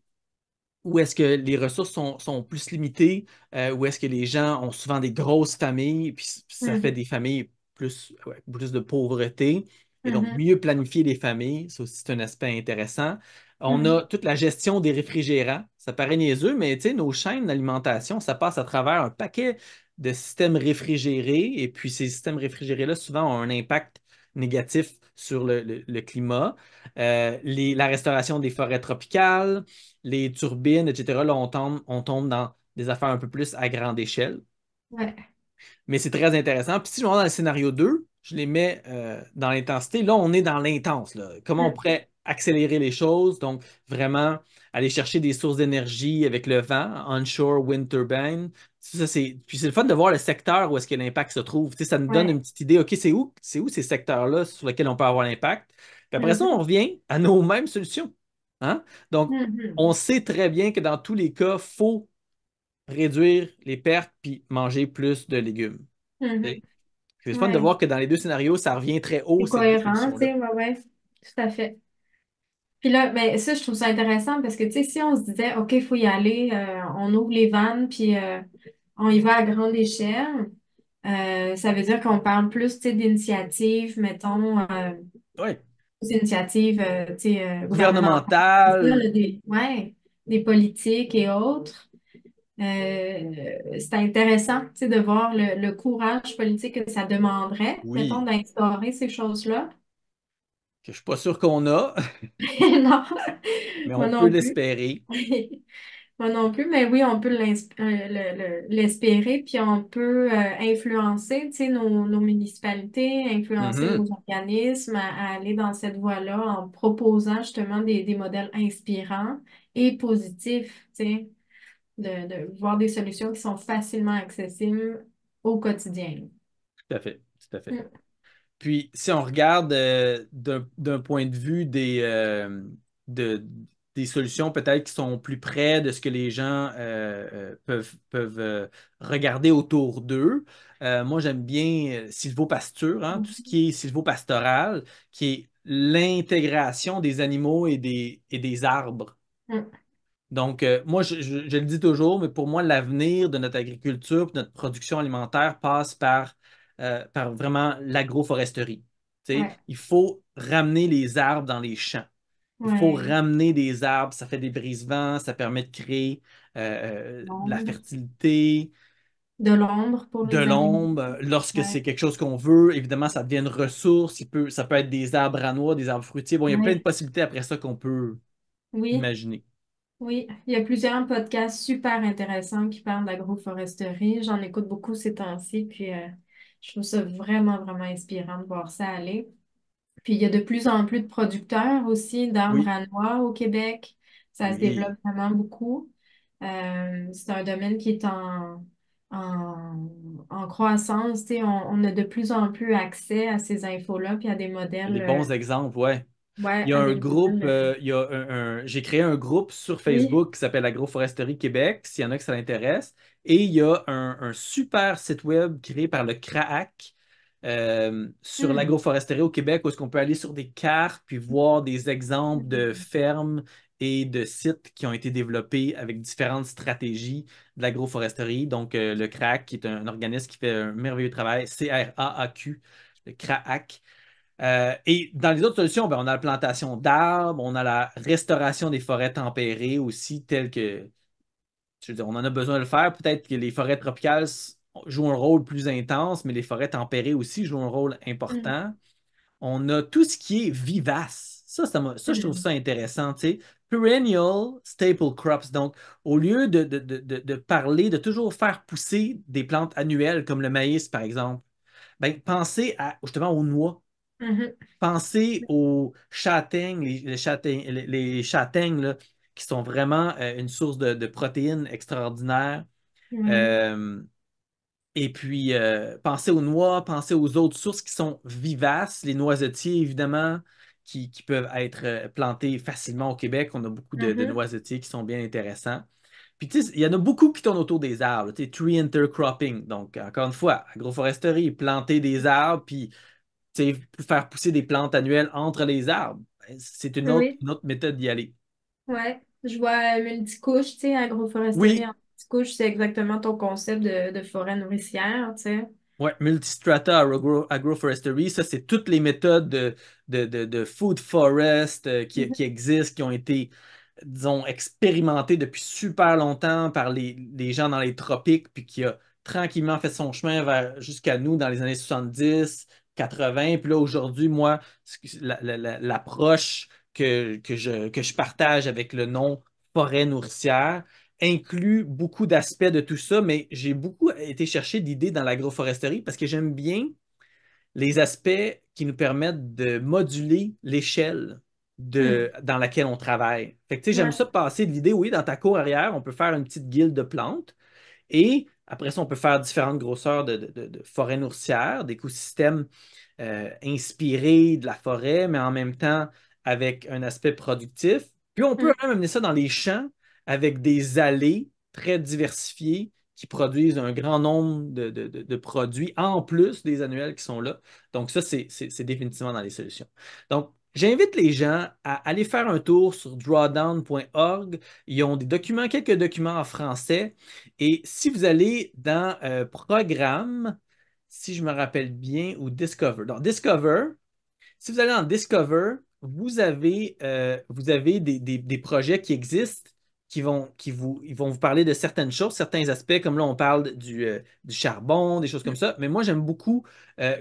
où est-ce que les ressources sont plus limitées, où est-ce que les gens ont souvent des grosses familles, puis ça fait Mhm. des familles plus, ouais, plus de pauvreté. Et donc, Mhm. mieux planifier les familles, ça aussi, c'est un aspect intéressant. On a Mhm. toute la gestion des réfrigérants. Ça paraît niaiseux, mais tu sais, nos chaînes d'alimentation, ça passe à travers un paquet de systèmes réfrigérés. Et puis, ces systèmes réfrigérés-là, souvent, ont un impact négatif sur le climat. La restauration des forêts tropicales, les turbines, etc., là, on tombe dans des affaires un peu plus à grande échelle. Ouais. Mais c'est très intéressant. Puis si je me rends dans le scénario 2, je les mets dans l'intensité. Là, on est dans l'intense, là. Comment on Mhm. pourrait accélérer les choses? Donc, vraiment aller chercher des sources d'énergie avec le vent, onshore, wind turbine. Puis c'est le fun de voir le secteur où est-ce que l'impact se trouve. Tu sais, ça nous donne Ouais. une petite idée, OK, c'est où ces secteurs-là sur lesquels on peut avoir l'impact? Puis après ça, on Mhm. revient à nos mêmes solutions. Hein? Donc, on Mhm. sait très bien que dans tous les cas, il faut réduire les pertes puis manger plus de légumes. Mhm. Tu sais. C'est le fun de Ouais. voir que dans les deux scénarios, ça revient très haut, C'est ces deux cohérent, tu solutions-là. sais, ouais, ouais. Tout à fait. Puis là, ben, ça, je trouve ça intéressant parce que, tu sais, si on se disait, OK, il faut y aller, on ouvre les vannes, puis on y va à grande échelle, ça veut dire qu'on parle plus, tu sais, d'initiatives, mettons, Oui. des initiatives, tu sais, gouvernementales, c'est ça, Gouvernemental, là, ouais, des politiques et autres. C'est intéressant, tu sais, de voir le courage politique que ça demanderait, mettons, oui, d'instaurer ces choses-là. que je suis pas sûr qu'on a, Non, mais moi on peut non plus. l'espérer. Moi non plus, mais oui, on peut l'espérer, puis on peut influencer, tu sais, nos municipalités, influencer nos Mhm. organismes à aller dans cette voie-là en proposant justement des modèles inspirants et positifs, tu sais, de voir des solutions qui sont facilement accessibles au quotidien. Tout à fait, tout à fait. Mm. Puis, si on regarde d'un point de vue de- des solutions peut-être qui sont plus près de ce que les gens peuvent regarder autour d'eux, moi j'aime bien sylvopasture, hein, tout ce qui est sylvopastoral, qui est l'intégration des animaux et des arbres. Mm. Donc, moi, je le dis toujours, mais pour moi, l'avenir de notre agriculture, de notre production alimentaire passe par vraiment l'agroforesterie. Tu sais, Ouais, il faut ramener les arbres dans les champs. Il faut ouais. ramener des arbres, ça fait des brise-vents, ça permet de créer de la L'ombre. fertilité, De l'ombre pour de les animaux. l'ombre. Lorsque c'est Ouais, quelque chose qu'on veut, évidemment, ça devient une ressource. Ça peut être des arbres à noix, des arbres fruitiers. Bon, il y a plein de ouais. possibilités après ça qu'on peut Oui. imaginer. Oui, il y a plusieurs podcasts super intéressants qui parlent d'agroforesterie. J'en écoute beaucoup ces temps-ci, puis je trouve ça vraiment, vraiment inspirant de voir ça aller. Puis il y a de plus en plus de producteurs aussi d'arbres Oui, à noix au Québec. Ça se oui. développe vraiment beaucoup. C'est un domaine qui est en croissance. Tu sais, on a de plus en plus accès à ces infos-là, puis à des Des modèles, bons exemples, ouais. ouais, Il y a à un des groupe, modèles, j'ai créé un groupe sur oui. Facebook qui s'appelle Agroforesterie Québec, s'il y en a que ça l'intéresse. Et il y a un super site web créé par le CRAAC sur Hmm. l'agroforesterie au Québec, où est-ce qu'on peut aller sur des cartes puis voir des exemples de fermes et de sites qui ont été développés avec différentes stratégies de l'agroforesterie. Donc, le CRAC, qui est un organisme qui fait un merveilleux travail, CRAAQ, le CRAAC. Et dans les autres solutions, ben, on a la plantation d'arbres, on a la restauration des forêts tempérées aussi, telles que, je veux dire, on en a besoin de le faire. Peut-être que les forêts tropicales jouent un rôle plus intense, mais les forêts tempérées aussi jouent un rôle Hmm. important. On a tout ce qui est vivace. Ça, je trouve Hmm. ça intéressant, tu sais. Perennial staple crops. Donc, au lieu de parler, de toujours faire pousser des plantes annuelles comme le maïs, par exemple, ben, pensez justement aux noix. Mhm. Pensez aux châtaignes, les châtaignes là, qui sont vraiment une source de protéines extraordinaire. Ouais. Euh, et puis, pensez aux noix, pensez aux autres sources qui sont vivaces, les noisetiers, évidemment, qui peuvent être plantés facilement au Québec. On a beaucoup de Mhm. noisetiers qui sont bien intéressants. Puis, tu sais, il y en a beaucoup qui tournent autour des arbres, tu sais, tree intercropping. Donc, encore une fois, agroforesterie, planter des arbres, puis tu sais, faire pousser des plantes annuelles entre les arbres. Ben, c'est Oui. une autre méthode d'y aller. Ouais, je vois multicouche, tu sais, agroforesterie Oui, en multicouche, c'est exactement ton concept de forêt nourricière, tu sais. ouais, Multistrata Agroforestery, ça, c'est toutes les méthodes de food forest Mhm. qui existent, qui ont été, disons, expérimentées depuis super longtemps par les gens dans les tropiques, puis qui a tranquillement fait son chemin jusqu'à nous dans les années 70, 80. Puis là, aujourd'hui, moi, l'approche que je partage avec le nom forêt nourricière, inclut beaucoup d'aspects de tout ça, mais j'ai beaucoup été chercher d'idées dans l'agroforesterie parce que j'aime bien les aspects qui nous permettent de moduler l'échelle Hmm. dans laquelle on travaille. Fait que, tu sais, j'aime Ouais. ça passer de l'idée, oui, dans ta cour arrière, on peut faire une petite guilde de plantes et après ça, on peut faire différentes grosseurs de forêts nourricières, d'écosystèmes inspirés de la forêt, mais en même temps avec un aspect productif. Puis on peut Hmm. même amener ça dans les champs avec des allées très diversifiées qui produisent un grand nombre de produits en plus des annuels qui sont là. Donc ça, c'est définitivement dans les solutions. Donc, j'invite les gens à aller faire un tour sur drawdown.org. Ils ont des documents, quelques documents en français. Et si vous allez dans Programme, si je me rappelle bien, ou Discover. Dans Discover, si vous allez dans Discover, vous avez des projets qui existent ils vont vous parler de certaines choses, certains aspects, comme là, on parle du charbon, des choses comme ça. Mais moi, j'aime beaucoup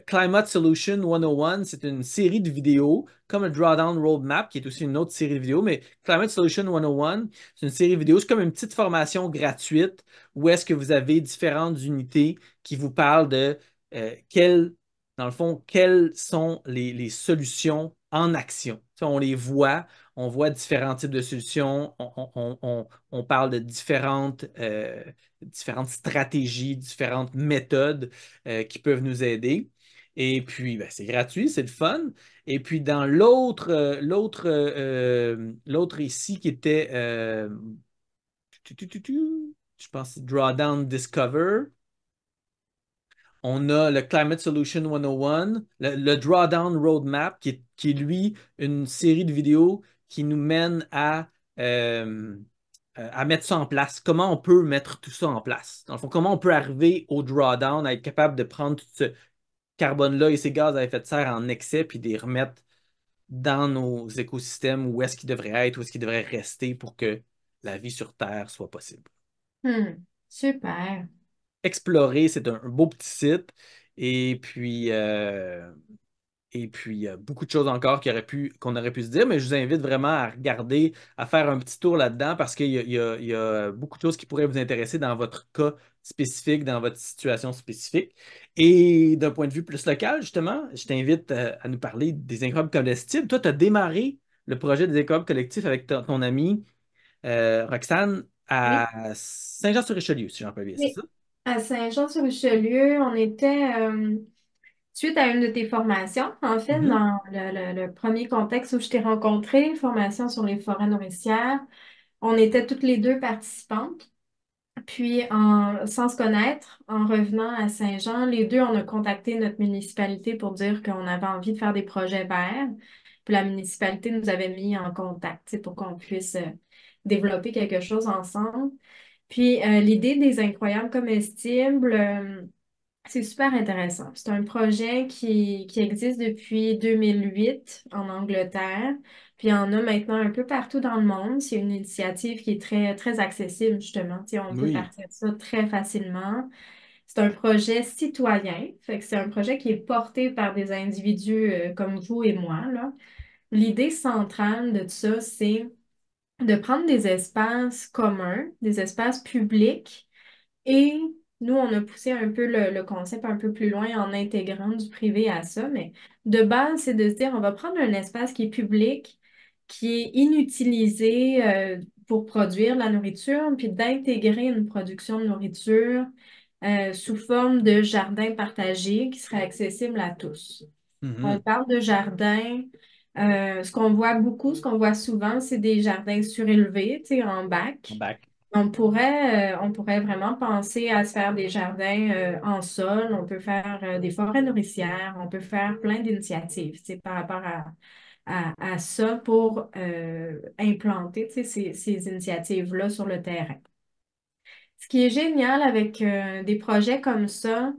Climate Solution 101. C'est une série de vidéos, comme le Drawdown Roadmap, qui est aussi une autre série de vidéos. Mais Climate Solution 101, c'est une série de vidéos. C'est comme une petite formation gratuite où est-ce que vous avez différentes unités qui vous parlent de dans le fond, quelles sont les solutions en action. Tu sais, on voit différents types de solutions, on parle de différentes stratégies, différentes méthodes qui peuvent nous aider. Et puis, ben, c'est gratuit, c'est le fun. Et puis, dans l'autre ici qui était, je pense, Drawdown Discover. On a le Climate Solution 101, le Drawdown Roadmap, qui est, lui une série de vidéos qui nous mène à mettre ça en place. Comment on peut mettre tout ça en place? Dans le fond, comment on peut arriver au drawdown, à être capable de prendre tout ce carbone-là et ces gaz à effet de serre en excès, puis de les remettre dans nos écosystèmes où est-ce qu'ils devraient être, où est-ce qu'ils devraient rester pour que la vie sur Terre soit possible. Hmm. Super. Explorer, c'est un beau petit site. Et puis, il y a beaucoup de choses encore qu'on aurait pu se dire, mais je vous invite vraiment à regarder, à faire un petit tour là-dedans parce qu'il y a beaucoup de choses qui pourraient vous intéresser dans votre cas spécifique, dans votre situation spécifique. Et d'un point de vue plus local, justement, je t'invite à nous parler des incroyables comestibles. Toi, tu as démarré le projet des incroyables collectifs avec ton ami Roxane Oui. à Saint-Jean-sur-Richelieu, si j'en peux bien, c'est Oui. ça? À Saint-Jean-sur-Richelieu, on était, suite à une de tes formations, en fait, Mhm. dans le premier contexte où je t'ai rencontré, formation sur les forêts nourricières, on était toutes les deux participantes. Puis, sans se connaître, en revenant à Saint-Jean, les deux, on a contacté notre municipalité pour dire qu'on avait envie de faire des projets verts. Puis la municipalité nous avait mis en contact, tu sais, pour qu'on puisse développer quelque chose ensemble. Puis l'idée des incroyables comestibles, c'est super intéressant. C'est un projet qui existe depuis 2008 en Angleterre, puis il y en a maintenant un peu partout dans le monde. C'est une initiative qui est très, très accessible, justement. Tu sais, on peut Oui. partir de ça très facilement. C'est un projet citoyen, fait que c'est un projet qui est porté par des individus comme vous et moi, là. L'idée centrale de tout ça, c'est de prendre des espaces communs, des espaces publics et nous, on a poussé un peu le concept un peu plus loin en intégrant du privé à ça, mais de base, c'est de se dire, on va prendre un espace qui est public, qui est inutilisé pour produire de la nourriture, puis d'intégrer une production de nourriture sous forme de jardin partagé qui serait accessible à tous. On Mhm. parle de jardin. Ce qu'on voit beaucoup, ce qu'on voit souvent, c'est des jardins surélevés, tu sais, en En bac. bac. On pourrait vraiment penser à se faire des jardins en sol. On peut faire des forêts nourricières. On peut faire plein d'initiatives, tu sais, par rapport à ça pour implanter, tu sais, ces initiatives-là sur le terrain. Ce qui est génial avec des projets comme ça,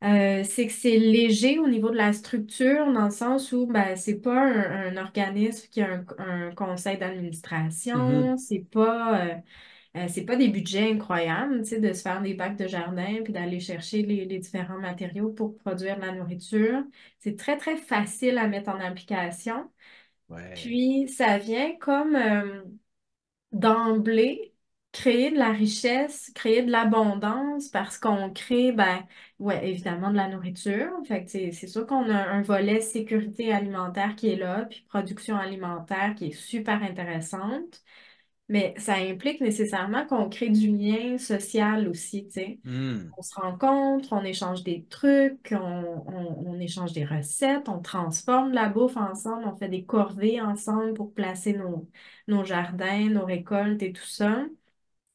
c'est que c'est léger au niveau de la structure, dans le sens où ben, c'est pas un organisme qui a un conseil Mhm. d'administration, c'est pas des budgets incroyables, tu sais, de se faire des bacs de jardin puis d'aller chercher les différents matériaux pour produire de la nourriture. C'est très, très facile à mettre en application. Ouais. Puis, ça vient comme d'emblée créer de la richesse, créer de l'abondance parce qu'on crée, ben, ouais, évidemment de la nourriture. Fait que c'est sûr qu'on a un volet sécurité alimentaire qui est là, puis production alimentaire qui est super intéressante. Mais ça implique nécessairement qu'on crée du lien social aussi, tu sais. Hmm. On se rencontre, on échange des trucs, on échange des recettes, on transforme la bouffe ensemble, on fait des corvées ensemble pour placer nos jardins, nos récoltes et tout ça.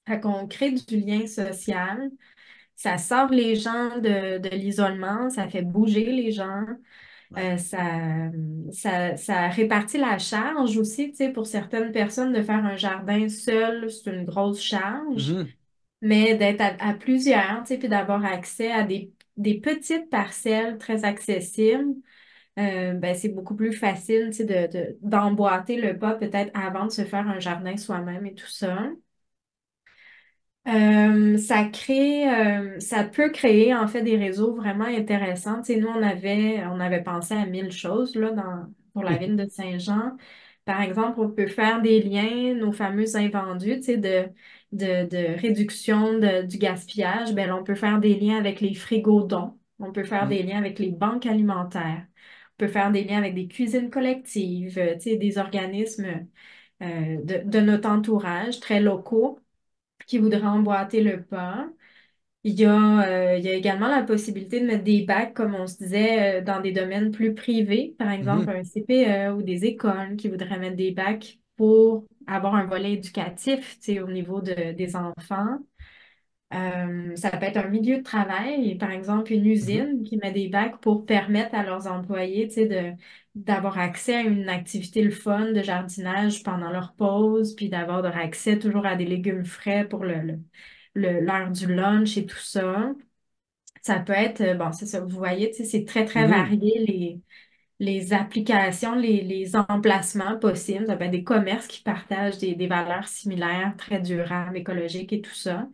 Fait qu'on crée du lien social. Ça sort les gens de l'isolement, ça fait bouger les gens. Ouais. Ça répartit la charge aussi, tu sais, pour certaines personnes, de faire un jardin seul, c'est une grosse charge, Mhm. mais d'être à plusieurs, tu sais, puis d'avoir accès à des petites parcelles très accessibles, ben, c'est beaucoup plus facile, tu sais, d'emboîter le pas peut-être avant de se faire un jardin soi-même et tout ça. Ça peut créer en fait des réseaux vraiment intéressants. Tu sais, nous, on avait pensé à 1000 choses là, pour la ville de Saint-Jean. Par exemple, on peut faire des liens, nos fameux invendus, tu sais, de réduction du gaspillage. Ben, là, on peut faire des liens avec les frigos dons. On peut faire Mhm. des liens avec les banques alimentaires. On peut faire des liens avec des cuisines collectives, tu sais, des organismes de notre entourage très locaux qui voudraient emboîter le pas. Il y a également la possibilité de mettre des bacs, comme on se disait, dans des domaines plus privés, par exemple Mhm. un CPE ou des écoles qui voudraient mettre des bacs pour avoir un volet éducatif, tu sais, au niveau des enfants. Ça peut être un milieu de travail, par exemple une Mhm. usine qui met des bacs pour permettre à leurs employés, tu sais, d'avoir accès à une activité le fun de jardinage pendant leur pause, puis d'avoir leur accès toujours à des légumes frais pour l'heure du lunch et tout ça. Ça peut être, bon, c'est ça, vous voyez, tu sais, c'est très, très Mhm. varié les applications, les emplacements possibles. Ça peut être des commerces qui partagent des valeurs similaires, très durables, écologiques et tout ça.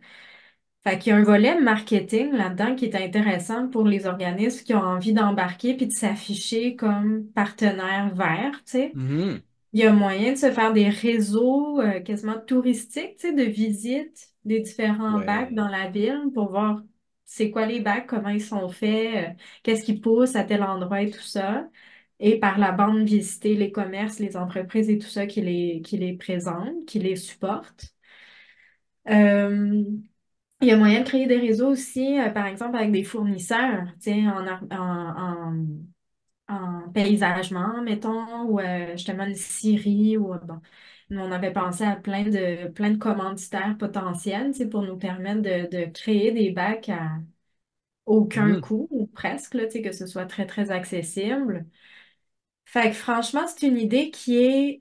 Fait qu'il y a un volet marketing là-dedans qui est intéressant pour les organismes qui ont envie d'embarquer puis de s'afficher comme partenaire vert, tu sais. Mhm. Il y a moyen de se faire des réseaux quasiment touristiques, tu sais, de visite des différents bacs Ouais. dans la ville pour voir c'est quoi les bacs, comment ils sont faits, qu'est-ce qui pousse à tel endroit et tout ça. Et par la bande, visiter les commerces, les entreprises et tout ça qui les présentent, qui les supportent. Euh, il y a moyen de créer des réseaux aussi, par exemple avec des fournisseurs, tu sais, en paysagement, mettons, ou justement une scierie ou bon. on avait pensé à plein de commanditaires potentiels, tu sais, pour nous permettre de créer des bacs à aucun Mhm. coût, ou presque, là, tu sais, que ce soit très, très accessible. Fait que franchement, c'est une idée qui est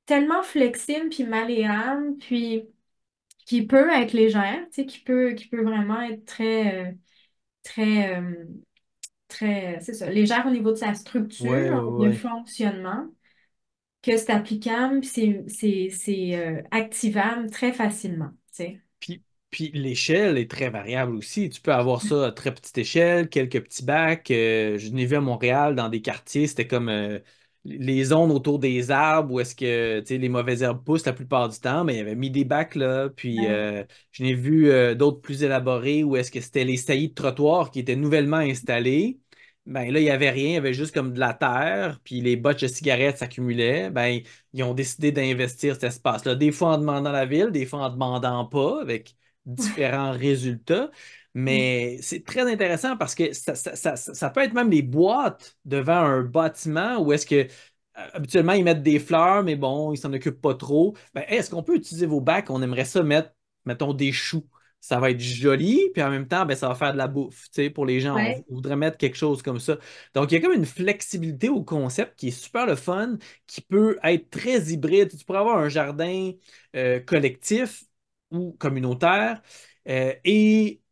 tellement flexible puis malléable, puis qui peut être légère, tu sais, qui peut vraiment être très, très, c'est ça, légère au niveau de sa Ouais, structure, ouais, de ouais. fonctionnement, que c'est applicable, puis c'est activable très facilement, tu sais. Puis, puis l'échelle est très variable aussi. Tu peux avoir ça à très petite échelle, quelques petits bacs. Je l'ai vu à Montréal dans des quartiers, c'était comme les zones autour des arbres où est-ce que tu sais, les mauvaises herbes poussent la plupart du temps, mais il y avait mis des bacs là. Puis Ouais. je n'ai vu d'autres plus élaborés où est-ce que c'était les saillies de trottoir qui étaient nouvellement installés. Ben là, il n'y avait rien, il y avait juste comme de la terre, puis les botches de cigarettes s'accumulaient. Ben, ils ont décidé d'investir cet espace-là. Des fois en demandant la ville, des fois en demandant pas, avec différents résultats. Mm. Mais c'est très intéressant parce que ça peut être même les boîtes devant un bâtiment où est-ce que habituellement ils mettent des fleurs, mais bon, ils s'en occupent pas trop. Ben, hey, est-ce qu'on peut utiliser vos bacs? On aimerait ça mettre, mettons, des choux. Ça va être joli, puis en même temps, ben, ça va faire de la bouffe, tu sais, pour les gens. Ouais. On voudrait mettre quelque chose comme ça. Donc, il y a comme une flexibilité au concept qui est super le fun, qui peut être très hybride. Tu pourrais avoir un jardin collectif ou communautaire et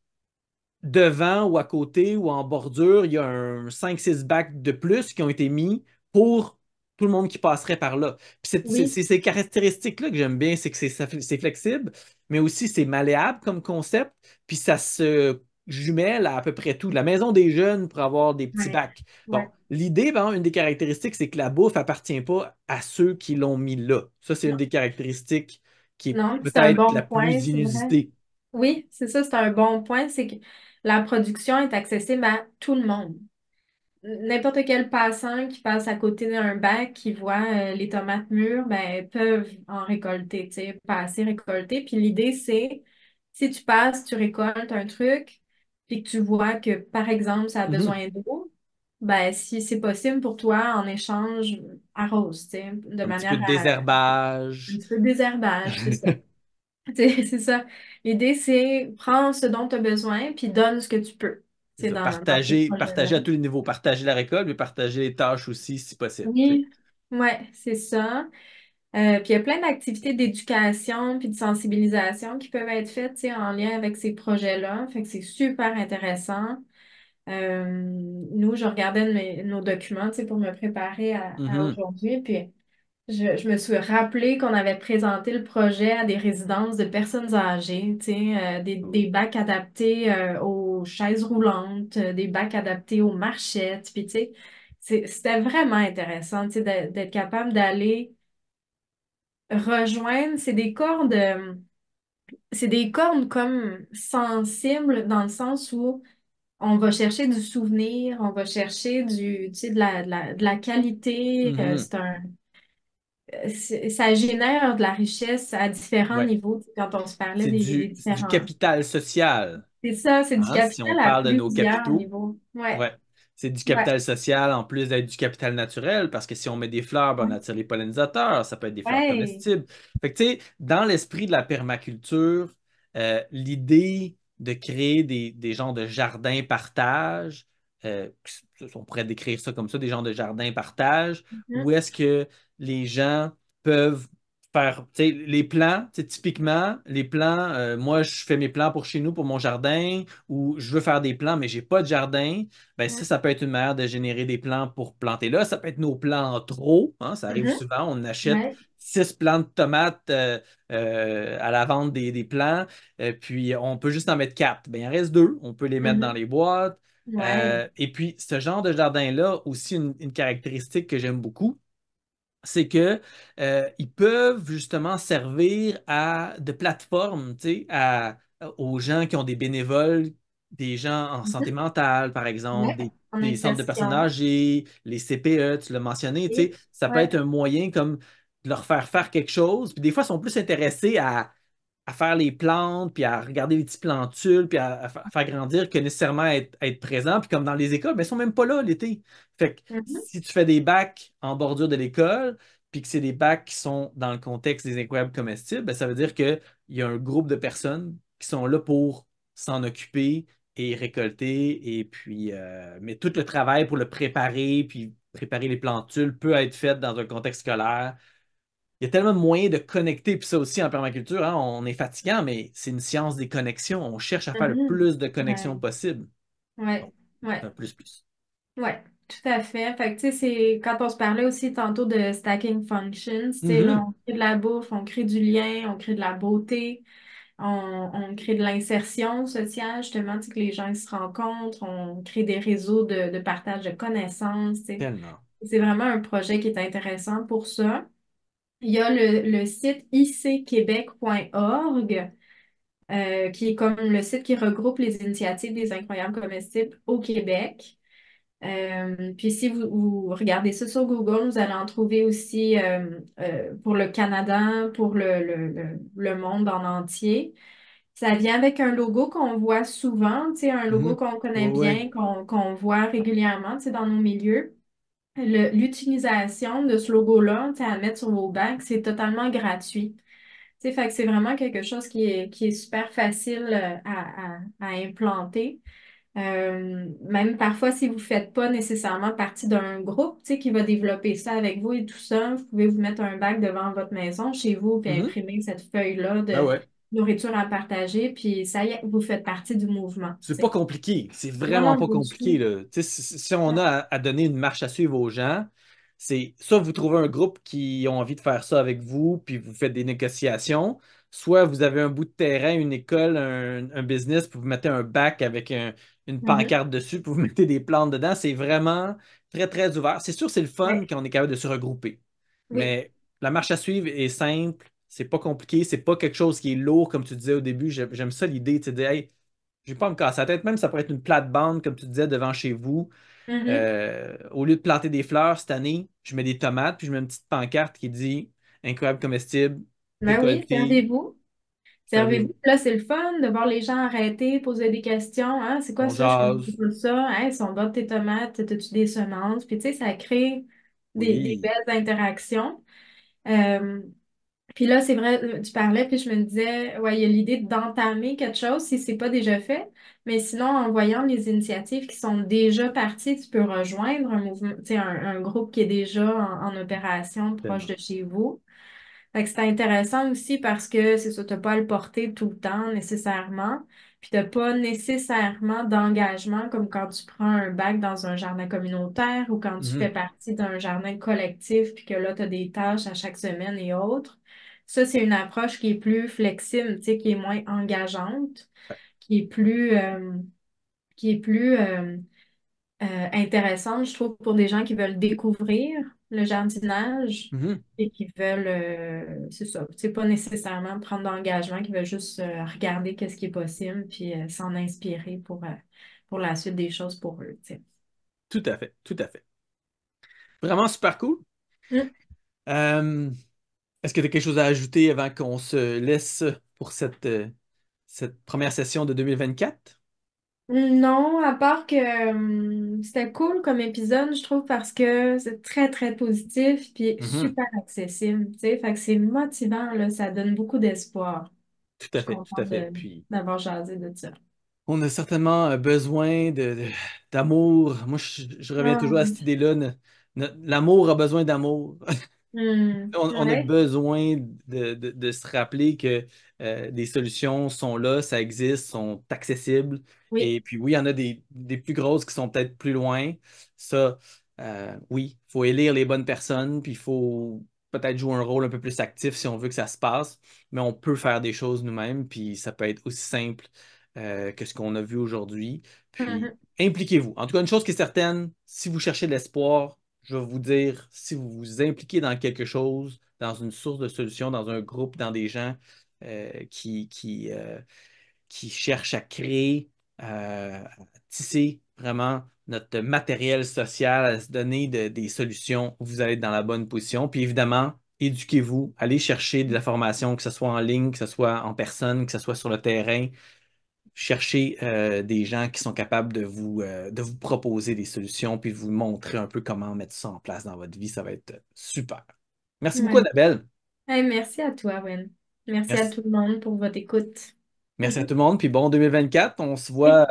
devant ou à côté ou en bordure, il y a un 5-6 bacs de plus qui ont été mis pour tout le monde qui passerait par là. Puis Oui, ces caractéristiques-là que j'aime bien, c'est que c'est flexible, mais aussi c'est malléable comme concept, puis ça se jumelle à peu près tout. La maison des jeunes pour avoir des petits ouais, bacs. Bon, ouais. l'idée, ben, une des caractéristiques, c'est que la bouffe appartient pas à ceux qui l'ont mis là. Ça, c'est une Non, des caractéristiques qui est non, c'est un peut-être la bon point, plus c'est vrai. inusitée. Oui, c'est ça, c'est un bon point, c'est que la production est accessible à tout le monde. N'importe quel passant qui passe à côté d'un bac, qui voit les tomates mûres, ben, peuvent en récolter, tu sais, passer récolter. Puis l'idée, c'est, si tu passes, tu récoltes un truc, puis que tu vois que, par exemple, ça a Mhm. besoin d'eau, ben, si c'est possible pour toi, en échange, arrose, tu sais, de Un petit peu manière de à un désherbage. petit peu de désherbage, c'est ça. C'est ça. L'idée, c'est prends ce dont tu as besoin, puis donne ce que tu peux, C'est c'est ça, dans ces projets-là. partager à tous les niveaux, partager la récolte, mais partager les tâches aussi si possible. Tu sais. Oui, ouais, c'est ça. Puis il y a plein d'activités d'éducation puis de sensibilisation qui peuvent être faites, tu sais, en lien avec ces projets-là. Fait que c'est super intéressant. Nous, je regardais nos documents, tu sais, pour me préparer à Mhm. aujourd'hui. Puis je me suis rappelé qu'on avait présenté le projet à des résidences de personnes âgées, tu sais, des bacs adaptés aux chaises roulantes, des bacs adaptés aux marchettes. Puis, tu sais, c'était vraiment intéressant, tu sais, d'être capable d'aller rejoindre. C'est des cordes comme sensibles dans le sens où on va chercher du souvenir, on va chercher tu sais, de la qualité. Mhm. Ça génère de la richesse à différents Ouais. niveaux, tu sais, quand on se parlait des C'est du différents. capital social. C'est ça, c'est du Hein, si on capital à parle de nos plusieurs capitaux. niveaux. Ouais, Ouais. C'est du ouais, capital social en plus d'être du capital naturel, parce que si on met des fleurs, ben, on attire les pollinisateurs, ça peut être des fleurs ouais. comestibles. Fait que, tu sais, dans l'esprit de la permaculture, l'idée de créer des genres de jardins partage, euh, on pourrait décrire ça comme ça, des genres de jardins partage, où Mhm, est-ce que les gens peuvent faire, tu sais, les plans, tu sais, typiquement, les plans, moi, je fais mes plans pour chez nous, pour mon jardin, ou je veux faire des plans, mais j'ai pas de jardin. Ben, mhm, ça peut être une manière de générer des plants pour planter là. Ça peut être nos plants en trop, hein, ça arrive mhm, souvent. On achète ouais, 6 plants de tomates à la vente des plants, puis on peut juste en mettre 4. Ben, il en reste 2. On peut les mettre dans mhm, les boîtes. ouais, Et puis, ce genre de jardin-là, aussi une caractéristique que j'aime beaucoup, c'est que ils peuvent justement servir de plateforme, tu sais, aux gens qui ont des bénévoles, des gens en santé mhm, mentale, par exemple, ouais, en des centres de personnes insertion. âgées, les CPE, tu l'as mentionné, tu sais, Et, ça peut être ouais, un moyen comme de leur faire faire quelque chose. Puis des fois, ils sont plus intéressés à faire les plantes, puis à regarder les petits plantules, puis à faire grandir que nécessairement être présent. Puis comme dans les écoles, mais ils sont même pas là l'été. Fait que mhm, si tu fais des bacs en bordure de l'école, puis que c'est des bacs qui sont dans le contexte des incroyables comestibles, ben, ça veut dire qu'il y a un groupe de personnes qui sont là pour s'en occuper et récolter. Et puis, mais tout le travail pour le préparer, puis préparer les plantules peut être fait dans un contexte scolaire. Il y a tellement de moyens de connecter, puis ça aussi en permaculture, hein, on est fatigant, mais c'est une science des connexions. On cherche à faire le Mhm. plus de connexions Ouais, possible. ouais, Bon, c'est ouais, un plus plus. ouais, tout à fait. Fait que, tu sais, c'est quand on se parlait aussi tantôt de stacking functions, tu sais, là, Mhm, on crée de la bouffe, on crée du lien, on crée de la beauté, on crée de l'insertion sociale, justement, tu sais, que les gens ils se rencontrent, on crée des réseaux de partage de connaissances, tu sais. tellement. C'est vraiment un projet qui est intéressant pour ça. Il y a le site icquebec.org, qui est comme le site qui regroupe les initiatives des incroyables comestibles au Québec. Puis si vous regardez ça sur Google, vous allez en trouver aussi pour le Canada, pour le monde en entier. Ça vient avec un logo qu'on voit souvent, tu sais, un logo Mhm. qu'on connaît Ouais, ouais. bien, qu'on voit régulièrement, tu sais, dans nos milieux. L'utilisation de ce logo-là, tu sais, à mettre sur vos bacs, c'est totalement gratuit. Tu sais, fait que c'est vraiment quelque chose qui est super facile à implanter. Même parfois, si vous ne faites pas nécessairement partie d'un groupe, tu sais, qui va développer ça avec vous et tout ça, vous pouvez vous mettre un bac devant votre maison chez vous puis Mhm. imprimer cette feuille-là Ben de ouais. nourriture à partager, puis ça y est, vous faites partie du mouvement, C'est tu pas sais. compliqué. C'est Non, vraiment non, pas vous compliqué, suivez. là. Tu sais, si on a à donner une marche à suivre aux gens, c'est soit vous trouvez un groupe qui ont envie de faire ça avec vous, puis vous faites des négociations, soit vous avez un bout de terrain, une école, un business, puis vous mettez un bac avec une Mhm. pancarte dessus, puis vous mettez des plantes dedans. C'est vraiment très, très ouvert. C'est sûr, c'est le fun Ouais. quand on est capable de se regrouper. Oui. Mais la marche à suivre est simple, c'est pas compliqué, c'est pas quelque chose qui est lourd, comme tu disais au début. J'aime ça l'idée, tu sais, de, hey, je vais pas me casser la tête. Même ça pourrait être une plate-bande, comme tu disais, devant chez vous. Mhm. Au lieu de planter des fleurs cette année, je mets des tomates, puis je mets une petite pancarte qui dit incroyable comestible, Ben oui, récolté, servez-vous. Servez-vous. servez-vous. Là, c'est le fun de voir les gens arrêter, poser des questions. Hein, c'est quoi On ça? Je connais jase. pas ça. Hein, sont bonnes tes tomates? As-tu des semences? Puis, tu sais, ça crée des Oui. belles interactions. Euh, puis là, c'est vrai, tu parlais, puis je me disais, ouais, il y a l'idée d'entamer quelque chose si c'est pas déjà fait. Mais sinon, en voyant les initiatives qui sont déjà parties, tu peux rejoindre un mouvement, tu sais, un groupe qui est déjà en opération proche Tellement. de chez vous. Fait que c'est intéressant aussi parce que c'est ça, tu n'as pas à le porter tout le temps nécessairement. Puis tu n'as pas nécessairement d'engagement comme quand tu prends un bac dans un jardin communautaire ou quand tu fais Mhm. partie d'un jardin collectif puis que là, tu as des tâches à chaque semaine et autres. Ça, c'est une approche qui est plus flexible, tu sais, qui est moins engageante, qui est plus intéressante, je trouve, pour des gens qui veulent découvrir le jardinage Mhm. et qui veulent, c'est ça, c'est pas nécessairement prendre d'engagement, qui veulent juste regarder qu'est-ce qui est possible puis s'en inspirer pour la suite des choses pour eux, tu sais. Tout à fait. Tout à fait. Vraiment super cool. Mm. Euh, Est-ce que tu as quelque chose à ajouter avant qu'on se laisse pour cette première session de 2024? Non, à part que c'était cool comme épisode, je trouve, parce que c'est très, très positif puis Mhm. super accessible, tu sais. Fait que c'est motivant, là, ça donne beaucoup d'espoir. Tout Je à suis fait. Tout à contente fait. Puis. d'avoir jasé de ça. On a certainement besoin d'amour. Moi, je reviens Ah toujours à oui. cette idée-là. L'amour a besoin d'amour. On a Ouais, besoin de se rappeler que des solutions sont là, ça existe, sont accessibles. oui. Et puis oui, il y en a des plus grosses qui sont peut-être plus loin. Ça, oui, il faut élire les bonnes personnes, puis il faut peut-être jouer un rôle un peu plus actif si on veut que ça se passe. Mais on peut faire des choses nous-mêmes, puis ça peut être aussi simple que ce qu'on a vu aujourd'hui. Puis Mhm. impliquez-vous. En tout cas, une chose qui est certaine, si vous cherchez de l'espoir, je vais vous dire, si vous vous impliquez dans quelque chose, dans une source de solution, dans un groupe, dans des gens qui cherchent à créer, à tisser vraiment notre matériel social, à se donner des solutions, vous allez être dans la bonne position. Puis évidemment, éduquez-vous, allez chercher de la formation, que ce soit en ligne, que ce soit en personne, que ce soit sur le terrain. Cherchez des gens qui sont capables de vous proposer des solutions puis de vous montrer un peu comment mettre ça en place dans votre vie. Ça va être super. Merci beaucoup, Ouais. Annabelle. Hey, merci à toi, Ben. Merci à Merci. tout le monde pour votre écoute. Merci à tout le monde. Puis bon 2024. On se Oui, voit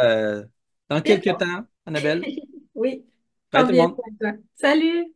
dans quelques bientôt. temps, Annabelle. Oui, Bye prends tout le bien monde. soin de toi. Salut!